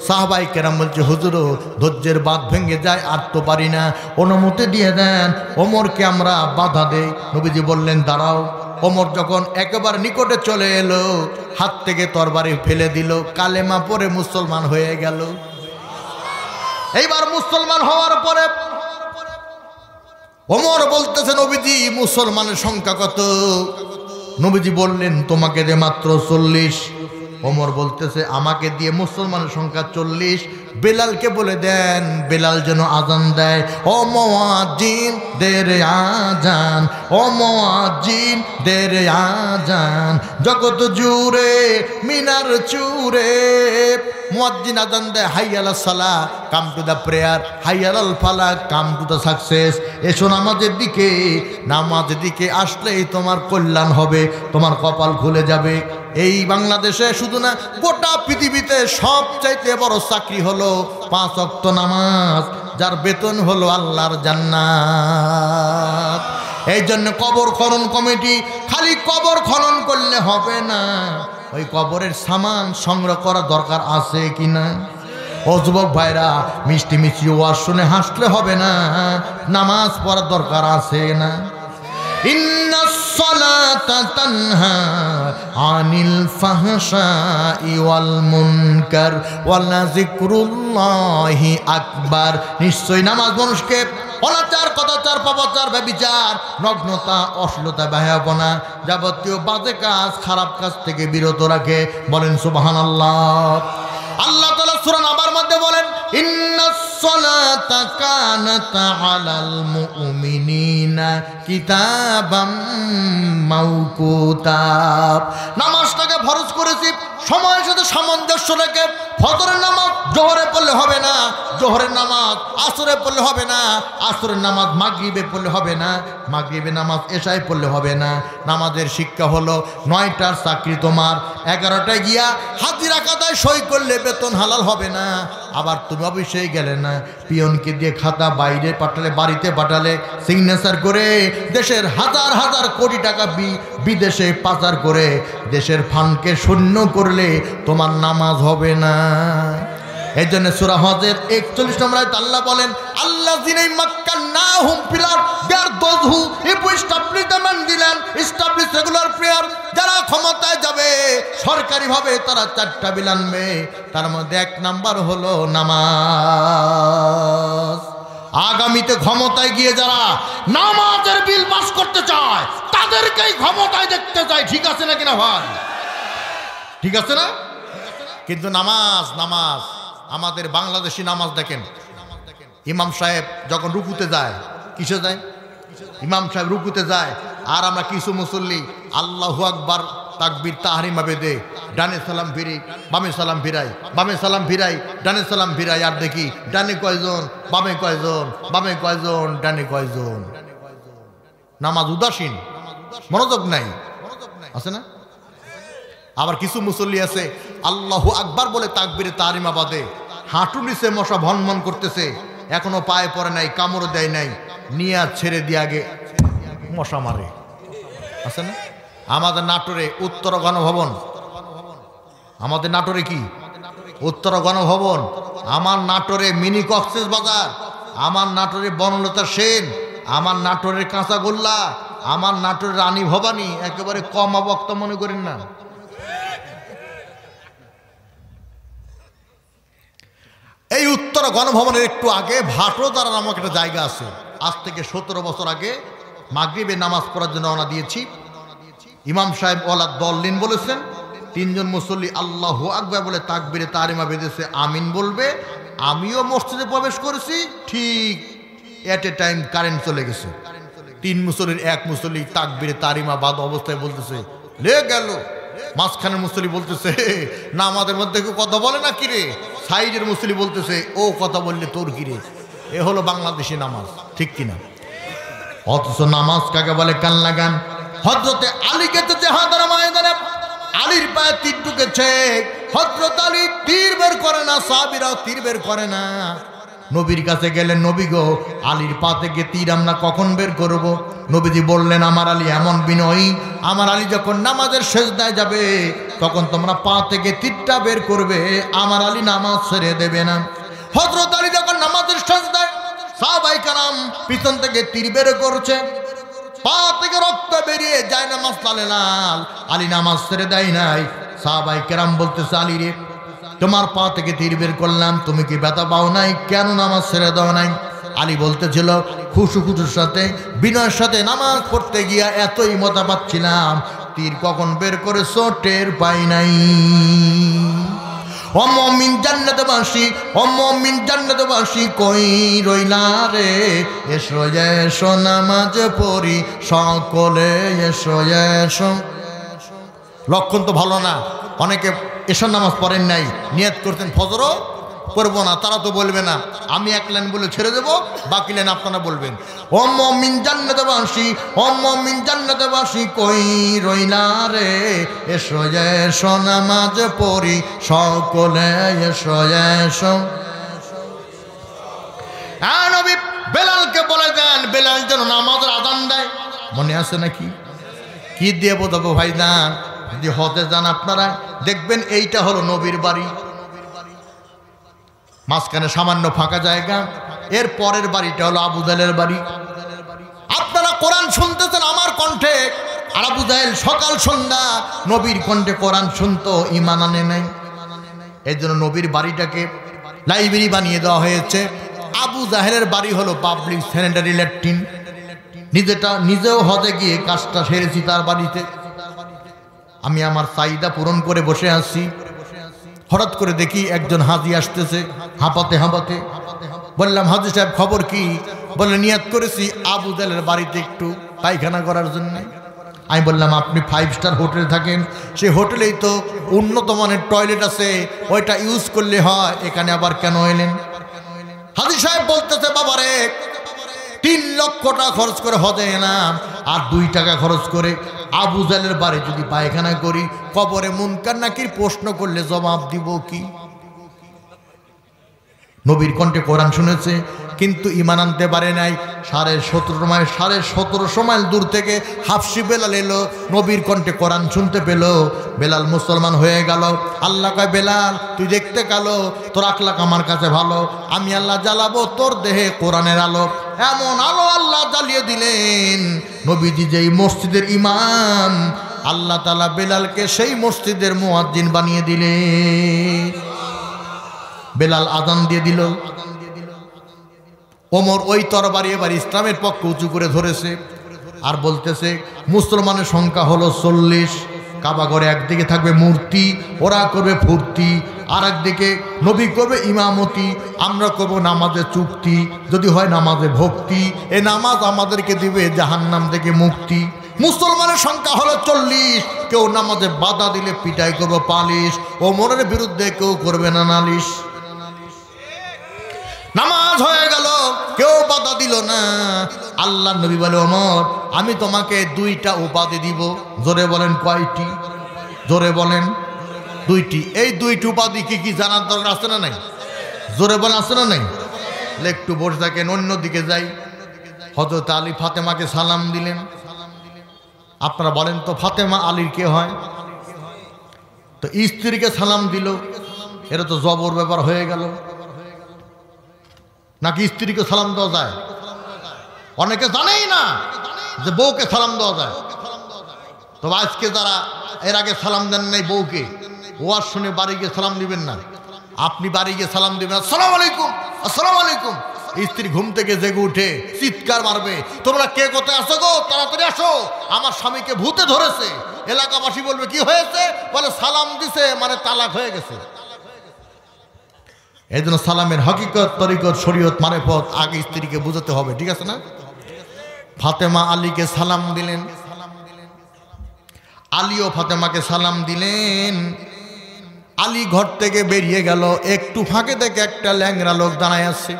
A: সাহাবায়ে কেরাম বলছে, হুজুর ধৈর্যের বাঁধ ভেঙে যায়, আর তো পারি না, অনুমতি দিয়ে দেন, ওমরকে আমরা বাধা দেই। নবীজি বললেন দাঁড়াও। ওমর যখন একেবারে নিকটে চলে এলো, হাত থেকে তরবারি ফেলে দিল, কালেমা পড়ে মুসলমান হয়ে গেল। এইবার মুসলমান হওয়ার পরে ওমর বলতেছে, নবীজি মুসলমানের সংখ্যা কত? নবীজি বললেন তোমাকে দে মাত্র 40। ওমর বলতেছে, আমাকে দিয়ে মুসলমানের সংখ্যা 40। বেলালকে বলে দেন, বেলাল যেন আজান দেয়। ও মুয়াজ্জিন দেরে আজান, ও মুয়াজ্জিন দেরে আজান, জগৎ জুড়ে মিনার চুরে। মুয়াজ্জিন আজান দেয়, হাইয়ালাস সালাহ, কাম টু দ্য প্রেয়ার, হাইয়ালাল ফালাহ, কাম টু দ্য সাকসেস। এসো নামাজের দিকে, নামাজের দিকে আসলেই তোমার কল্যাণ হবে, তোমার কপাল খুলে যাবে। এই বাংলাদেশে শুধু না, গোটা পৃথিবীতে সবচাইতে বড় চাকরি হলো 5 ওয়াক্ত নামাজ, যার বেতন হলো আল্লাহর জান্নাত। এই জন্য কবর খনন কমিটি খালি কবর খনন করলে হবে না, ওই কবরের সামান সংগ্রহ করা দরকার আছে কিনা। ও যুবক ভাইরা, মিষ্টি মিষ্টি ওয়াজ শুনে হাসলে হবে না, নামাজ পড়ার দরকার আছে না। ইন্নাস সালাতা তানহা আনিল ফাহশাই ওয়াল মুনকার ওয়ালা যিকরুল্লাহি আকবার। নিশ্চয়ই নামাজ মানুষকে অনাচার, কদাচার, পাপাচার, ব্যভিচার, নগ্নতা, অশ্লীলতা, বেহায়াপনা, যাবতীয় বাজে কাজ, খারাপ কাজ থেকে বিরত রাখে। বলেন সুবহানাল্লাহ। আল্লাহ তাআলা সূরা নাবার মধ্যে বলেন, ইন্নাস সালাতা কানাত আলাল মুমিনিনা কিতাবাম মাওকুতা। নামাজটাকে ফরজ করেছি সময়ের সাথে সামঞ্জস্য রেখে। ফজরের নামাজ জোহরে পড়লে হবে না, জোহরের নামাজ আসরে পড়লে হবে না, আসরের নামাজ মাগরিবে পড়লে হবে না, মাগরিবে নামাজ এশায় পড়লে হবে না। নামাজের শিক্ষা হলো 9টার চাকরি তোমার, 11টায় গিয়া হাজিরা খাতায় সই করলে বেতন হালাল হবে না। আবার তুমি অফিসে গেলে না, পিয়নকে দিয়ে খাতা বাইরে পাঠালে, বাড়িতে পাঠালে, সিগনেচার করে দেশের হাজার হাজার কোটি টাকা বিদেশে পাচার করে দেশের ফান্ডকে শূন্য করলে তোমার নামাজ হবে না। এই জন্য সূরা হজের 41 নম্বর আয়াতে আল্লাহ বলেন, আল্লাযিনা মাক্কান্নাহুম ফিল আরদ, they are those who establish the mainland, establish regular prayer. যারা ক্ষমতায় যাবে সরকারিভাবে তারা 4টা বিল আনবে, তার মধ্যে 1 নাম্বার হলো নামাজ। আগামীতে ক্ষমতায় গিয়ে যারা নামাজের বিল পাস করতে চায় তাদেরকেই ক্ষমতায় দেখতে চায়। ঠিক আছে না কিনা ভাই? ঠিক আছে না? কিন্তু নামাজ, নামাজ আমাদের বাংলাদেশি নামাজ দেখেন, ইমাম সাহেব যখন রুকুতে যায়, কিসে যায়? ইমাম সাহেব রুকুতে যায়, আর আমরা কিছু মুসল্লি আল্লাহু আকবার তাকবীর তাহরিমা বেদে ডানে সালাম ফিরি, বামে সালাম ফিরাই, বামে সালাম ফিরাই, ডানে সালাম ফিরাই, আর দেখি ডানে কয়জন, বামে কয়জন, বামে কয়জন, ডানে কয়জন। নামাজ উদাসীন, মনোযোগ নাই, আছে না? আবার কিছু মুসল্লি আছে আল্লাহু আকবার বলে তাকবীরে তাহরিমা বাদে হাঁটু নিচে মশা ভনভন করতেছে, এখনো পায়ে পড়ে নাই, কামড় দেয় নাই, নিয়ে ছেড়ে দিয়ে আগে মশা মারে, আছে না? আমাদের নাটোরে উত্তর গণভবন, আমাদের নাটোরে কি উত্তর গণভবন, আমার নাটোরে মিনি কক্সেস বাজার, আমার নাটোরে বনলতা সেন, আমার নাটোরের কাঁচাগোল্লা, আমার নাটোরের রানী ভবানী, একেবারে কমা বক্তা মনে করেন না। এই উত্তর গণভবনের একটু আগে ভাটোদারা নামক একটা জায়গা আছে। আজ থেকে 17 বছর আগে মাগরিবে নামাজ পড়ার জন্য রওনা দিয়েছি। ইমাম সাহেব ওয়ালা দল্লিন বলেছেন, 3 জন মুসল্লি আল্লাহু আকবার বলে তাকবীরে তাহরিমা বেঁধেছে, আমিন বলবে। আমিও মসজিদে প্রবেশ করেছি, ঠিক এট এ টাইম কারেন্ট চলে গেছে। 3 মুসল্লির এক মুসল্লি তাকবীরে তাহরিমা বাদ অবস্থায় বলতেছে লে গেল, মাঝখানের মুসল্লি বলতেছে না আমাদের মধ্যে কেউ কথা বলে না কিরে, সাইডের মুসল্লি বলতেছে ও কথা বললে তোর কিরে। এ হলো বাংলাদেশি নামাজ, ঠিক কিনা? অথচ নামাজ কাকে বলে? কান লাগান। হযরতে আলীকে তো জিহাদের ময়দানে আলীর পায়ে তীর ঢুকেছে, হযরত আলী তীর বের করে না, সাহাবীরাও তীর বের করে না। নবীর কাছে গেলেন, নবী গো, আলীর পা থেকে তীর আমরা কখন বের করব? নবীজি বললেন, আমার আলী এমন বিনয়ী, আমার আলী যখন নামাজের সেজদায় যাবে তখন তোমরা পা থেকে তীরটা বের করবে, আমার আলী নামাজ ছেড়ে দেবে না। হযরত আলী যখন নামাজের সেজদায়, সাহাবায়ে কেরাম পিছন থেকে তীর বের করছে, পা থেকে রক্ত বেরিয়ে যায়, নামাজ লালে লাল, আলী নামাজ ছেড়ে দেয় নাই। সাহাবায়ে কেরাম বলতেছে, আলী রে, তোমার পা থেকে তীর বের করলাম, তুমি কি ব্যথা পাও নাই? কেন নামাজ ছেড়ে দাও নাই? আলী বলতেছিল, খুশুর সাথে, বিনয়ের সাথে নামাজ পড়তে গিয়া এতই মজা পাচ্ছিলাম, তীর কখন বের করেছো টের পাই নাই। ও মুমিন জান্নাতবাসী, ও মুমিন জান্নাতবাসী, কই রইলা রে? এসো এসো নামাজ পড়ি সকলে, এসো এসো। লক্ষণ তো ভালো না। অনেকে এশার নামাজ পড়েন নাই, নিয়ত করতেন ফজরও পড়বো না, তারা তো বলবে না, আমি এক লাইন বলে ছেড়ে দেবো, বাকি লাইন আপনারা বলবেন। ও মুমিন জান্নাতবাসী, ও মুমিন জান্নাতবাসী, কই রইলা রে? এসো এসো নামাজ পড়ি সকলে, এসো এসো। নবী বেলালকে বলে দেন, বেলাল যেন নামাজের আযান দেয়। মনে আছে নাকি? কি দিয়ে বোঝাবো ভাইজান? যদি হতে যান আপনারা, দেখবেন এইটা হলো নবীর বাড়ি, মাঝখানে সামান্য ফাঁকা জায়গা, এর পরের বাড়িটা হলো আবু জাহেলের বাড়ি। আপনারা কোরআন শুনতেছেন আমার কণ্ঠে, আর আবু জাহেল সকাল সন্ধ্যা নবীর কণ্ঠে কোরআন শুনতো, ঈমান আনে নাই। এই জন্য নবীর বাড়িটাকে লাইব্রেরি বানিয়ে দেওয়া হয়েছে। আবু জাহেলের বাড়ি হলো পাবলিক স্যানিটারি ল্যাট্রিন। নিজেও হজে গিয়ে কাজটা সেরেছি তার বাড়িতে। আমি আমার চাহিদা পূরণ করে বসে আছি, হঠাৎ করে দেখি একজন হাজি আসতেছে হাঁপাতে হাঁপাতে। বললাম, হাজি সাহেব খবর কি? বলে, নিয়াত করেছি আবু জাহেলের বাড়িতে একটু পায়খানা করার জন্য। আমি বললাম, আপনি 5 স্টার হোটেলে থাকেন, সেই হোটেলেই তো উন্নত মানের টয়লেট আছে, ওইটা ইউজ করলে হয়, এখানে আবার কেন এলেন? হাজি সাহেব বলতেছে, বাবারে 3 লক্ষ টাকা খরচ করে হজে এলাম, আর 2 টাকা খরচ করে আবু জাহেলের বাড়ি যদি পায়খানা করি, কবরে মুনকার নাকির প্রশ্ন করলে জবাব দিব কি? নবীর কণ্ঠে কোরআন শুনেছে, কিন্তু ঈমান আনতে পারে নাই। 17.5 মাইল দূর থেকে হাফসি বেলাল এলো, নবীর কণ্ঠে কোরআন শুনতে পেল, বেলাল মুসলমান হয়ে গেল। আল্লাহ কয়, বেলাল তুই দেখতে কালো, তোর আখলাক আমার কাছে ভালো, আমি আল্লাহ জ্বালাবো তোর দেহে কোরআনের আলো। এমন আলো আল্লাহ জ্বালিয়ে দিলেন, নবীজি যেই মসজিদের ইমাম, আল্লাহ তাআলা বেলালকে সেই মসজিদের মুয়াজ্জিন বানিয়ে দিলেন। বেলাল আযান দিয়ে দিল। ওমর ওই তরবারি এবার ইসলামের পক্ষ উঁচু করে ধরেছে, আর বলতেছে, মুসলমানের সংখ্যা হলো 40। কাবা ঘরে একদিকে থাকবে মূর্তি, ওরা করবে ফুর্তি, আর একদিকে নবী করবে ইমামতি, আমরা করব নামাজে চুক্তি, যদি হয় নামাজে ভক্তি। এ নামাজ আমাদেরকে দিবে জাহান্নাম থেকে মুক্তি। মুসলমানের সংখ্যা হলো 40। কেউ নামাজে বাধা দিলে পিটাই করবো পালিশ, ওমরের বিরুদ্ধে কেউ করবে না নালিশ। নামাজ হয়ে গেল, কেউ বাধা দিল না। আল্লাহ নবী বলে, ওমর আমি তোমাকে 2টা উপাধি দিব। জোরে বলেন, কয়টি? জোরে বলেন, 2টি। এই 2টি উপাধি কি কি জানার দরকার আছে না নাই? জোরে বলেন, আছে না নাই? একটু বসে থাকেন, অন্যদিকে যাই। হযরত আলী ফাতেমাকে সালাম দিলেন। আপনারা বলেন তো, ফাতেমা আলীর কে হয়? তো স্ত্রীকে সালাম দিল, এটা তো জবর ব্যাপার হয়ে গেল। নাকি স্ত্রীকে সালাম দেওয়া যায়? অনেকে জানেই না যে বউকে সালাম দেওয়া যায়। তবে আজকে যারা এর আগে সালাম দেন নাই বউকে, ওয়াজ শুনে বাড়ি গিয়ে সালাম দিবেন না। আপনি বাড়ি গিয়ে সালাম দিবেন, আসসালামু আলাইকুম, আসসালামু আলাইকুম। স্ত্রী ঘুম থেকে জেগে উঠে চিৎকার মারবে, তোমরা কে কোথায় আসো গো, তাড়াতাড়ি আসো, আমার স্বামীকে ভূতে ধরেছে। এলাকাবাসী বলবে, কি হয়েছে? বলে, সালাম দিছে মানে তালাক হয়ে গেছে। এই জন্য সালামের হকিকত, তরিকত, শরীয়ত, মারেফত আগে স্ত্রীকে বুঝাতে হবে, ঠিক আছে না? ফাতেমা আলীকে সালাম দিলেন, আলীও ফাতেমাকে সালাম দিলেন। আলী ঘর থেকে বেরিয়ে গেল, একটু ফাঁকে থেকে একটা ল্যাংড়া লোক দাঁড়ায় আছে।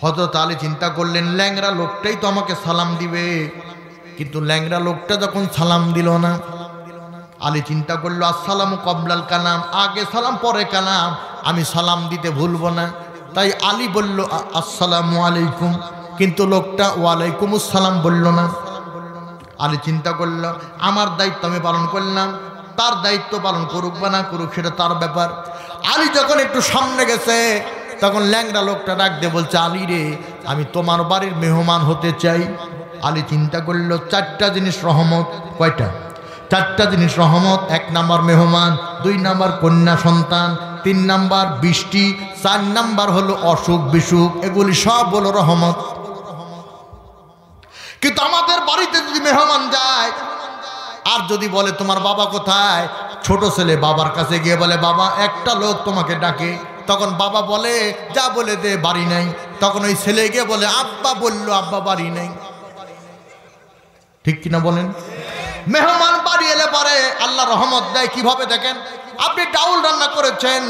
A: হযরত আলী চিন্তা করলেন ল্যাংড়া লোকটাই তো আমাকে সালাম দিবে, কিন্তু ল্যাংড়া লোকটা যখন সালাম দিল না, আলী চিন্তা করলো আসসালামু কবলাল কালাম, আগে সালাম পরে কালাম, আমি সালাম দিতে ভুলবো না। তাই আলী বলল আসসালামু আলাইকুম, কিন্তু লোকটা ওয়ালাইকুমুস সালাম বলল না। আলী চিন্তা করলো আমার দায়িত্ব আমি পালন করলাম, তার দায়িত্ব পালন করুক বা না করুক সেটা তার ব্যাপার। আলী যখন একটু সামনে গেছে তখন ল্যাংড়া লোকটা ডাক দিয়ে বলছে আলী রে, আমি তোমার বাড়ির মেহমান হতে চাই। আলী চিন্তা করলো চারটা জিনিস রহমত। কয়টা? চারটা জিনিস রহমত। 1 নাম্বার মেহমান, 2 নাম্বার কন্যা সন্তান, 3 নাম্বার বৃষ্টি, 4 নাম্বার হলো অসুখ বিসুখ, এগুলি সব হলো রহমত। কিন্তু আমাদের বাড়িতে যদি মেহমান যায় আর যদি বলে তোমার বাবা কোথায়, ছোট ছেলে বাবার কাছে গিয়ে বলে বাবা একটা লোক তোমাকে ডাকে, তখন বাবা বলে যা বলে দে বাড়ি নাই, তখন ওই ছেলে গিয়ে বলে আব্বা বললো আব্বা বাড়ি নাই। ঠিক কিনা বলেন? মেহমান বাড়ি এলে পরে আল্লাহ রহমত দেয় কিভাবে দেখেন, আপনি ডাউল রান্না করেছেন,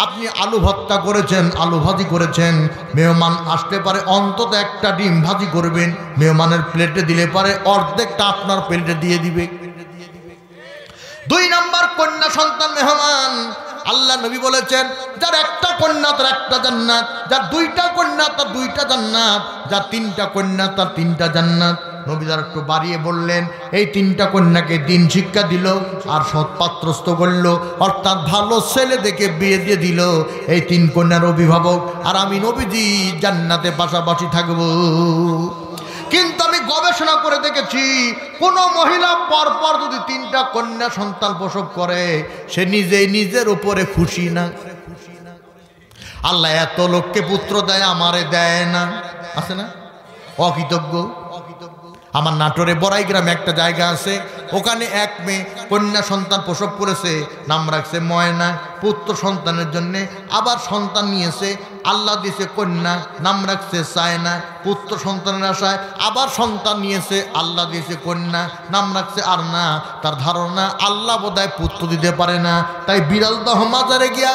A: আপনি আলু ভর্তা করেছেন, আলু ভাজি করেছেন, মেহমান আসতে পারে অন্তত একটা ডিম ভাজি করবেন, মেহমানের প্লেটে দিলে পারে অর্ধেকটা আপনার প্লেটে দিয়ে দিবে। 2 নাম্বার কন্যা সন্তান মেহমান, আল্লাহ নবী বলেছেন যার একটা কন্যা তার একটা জান্নাত, যার 2টা কন্যা তার 2টা জান্নাত, যার 3টা কন্যা তার 3টা জান্নাত। নবীদার একটু বাড়িয়ে বললেন এই 3টা কন্যাকে দিন শিক্ষা দিল আর সৎপাত্রস্থ করল, অর্থাৎ ভালো ছেলে দেখে বিয়ে দিয়ে দিল। এই 3 কন্যার অভিভাবক আর আমি নবীজি জান্নাতে পাশাপাশি থাকব। কিন্তু আমি গবেষণা করে দেখেছি কোন মহিলা পরপর যদি 3টা কন্যা সন্তান প্রসব করে সে নিজেই নিজের উপরে খুশি না। আল্লাহ এত লোককে পুত্র দেয় আমারে দেয় না, আছে না? অকৃতজ্ঞ। আমার নাটোরে বড়াই গ্রামে একটা জায়গা আছে, ওখানে এক মেয়ে কন্যা সন্তান প্রসব করেছে, নাম রাখছে ময়না। পুত্র সন্তানের জন্য আবার সন্তান নিয়েছে, আল্লাহ দিয়েছে কন্যা, নাম রাখছে সায়না। পুত্র সন্তানের আশায় আবার সন্তান নিয়েছে, আল্লাহ দিয়েছে কন্যা, নাম রাখছে আর না। তার ধারণা আল্লাহ বোধহয় পুত্র দিতে পারে না, তাই বিড়াল দহ মাজারে গিয়া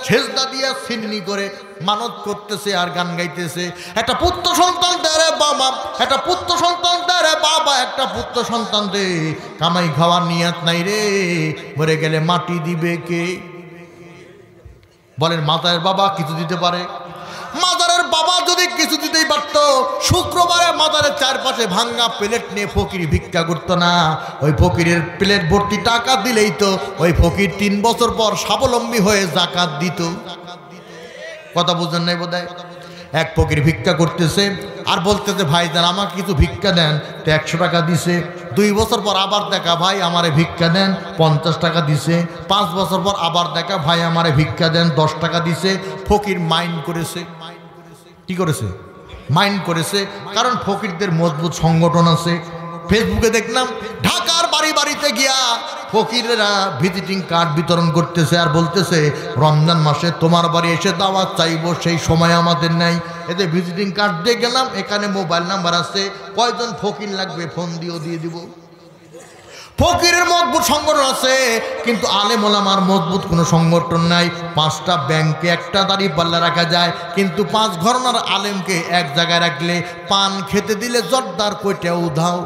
A: সেজদা দিয়া সিন্নি করে মানত করতেছে আর গান গাইতেছে, একটা পুত্র সন্তান দে রে বাবা, একটা পুত্র সন্তান দে রে বাবা, একটা পুত্র সন্তান দে। কামাই খাওয়ার নিয়াত নাই রে, মরে গেলে মাটি দিবে কে? বলেন মাজারের বাবা কিছু দিতে পারে? মাজারের বাবা যদি কিছু দিতেই পারতো, শুক্রবারে মাজারের চারপাশে ভাঙ্গা প্লেট নিয়ে ফকির ভিক্ষা করতো না। ওই ফকিরের প্লেট ভর্তি টাকা দিলেই তো ওই ফকির 3 বছর পর স্বাবলম্বী হয়ে জাকাত দিত। কথা বুঝেন নাই বোধহয়? এক ফকির ভিক্ষা করতেছে আর বলতেছে ভাইজান আমাকে কিছু ভিক্ষা দেন, তো 100 টাকা দিছে। 2 বছর পর আবার দেখা ভাই আমারে ভিক্ষা দেন, 50 টাকা দিছে। 5 বছর পর আবার দেখা ভাই আমারে ভিক্ষা দেন, 10 টাকা দিছে। ফকির মাইন্ড করেছে। কি করেছে? মাইন্ড করেছে, কারণ ফকিরদের মজবুত সংগঠন আছে। ফেসবুকে দেখলাম ঢাকার বাড়ি বাড়িতে গিয়া ফকিরেরা ভিজিটিং কার্ড বিতরণ করতেছে আর বলতেছে রমজান মাসে তোমার বাড়ি এসে দাওয়াত চাইবো, সেই সময় আমাদের নাই। এতে ভিজিটিং কার্ড দিয়ে গেলাম, এখানে মোবাইল নাম্বার আছে, কয়জন ফকির লাগবে ফোন দিয়েও দিয়ে দিব। ফকিরের মজবুত সংগঠন আছে, কিন্তু আলেম ওলামার মজবুত কোনো সংগঠন নাই। 5টা ব্যাংকে একটা দাঁড়িপাল্লা রাখা যায়, কিন্তু 5 ঘরানার আলেমকে এক জায়গায় রাখলে পান খেতে দিলে জর্দার কইটা উধাও।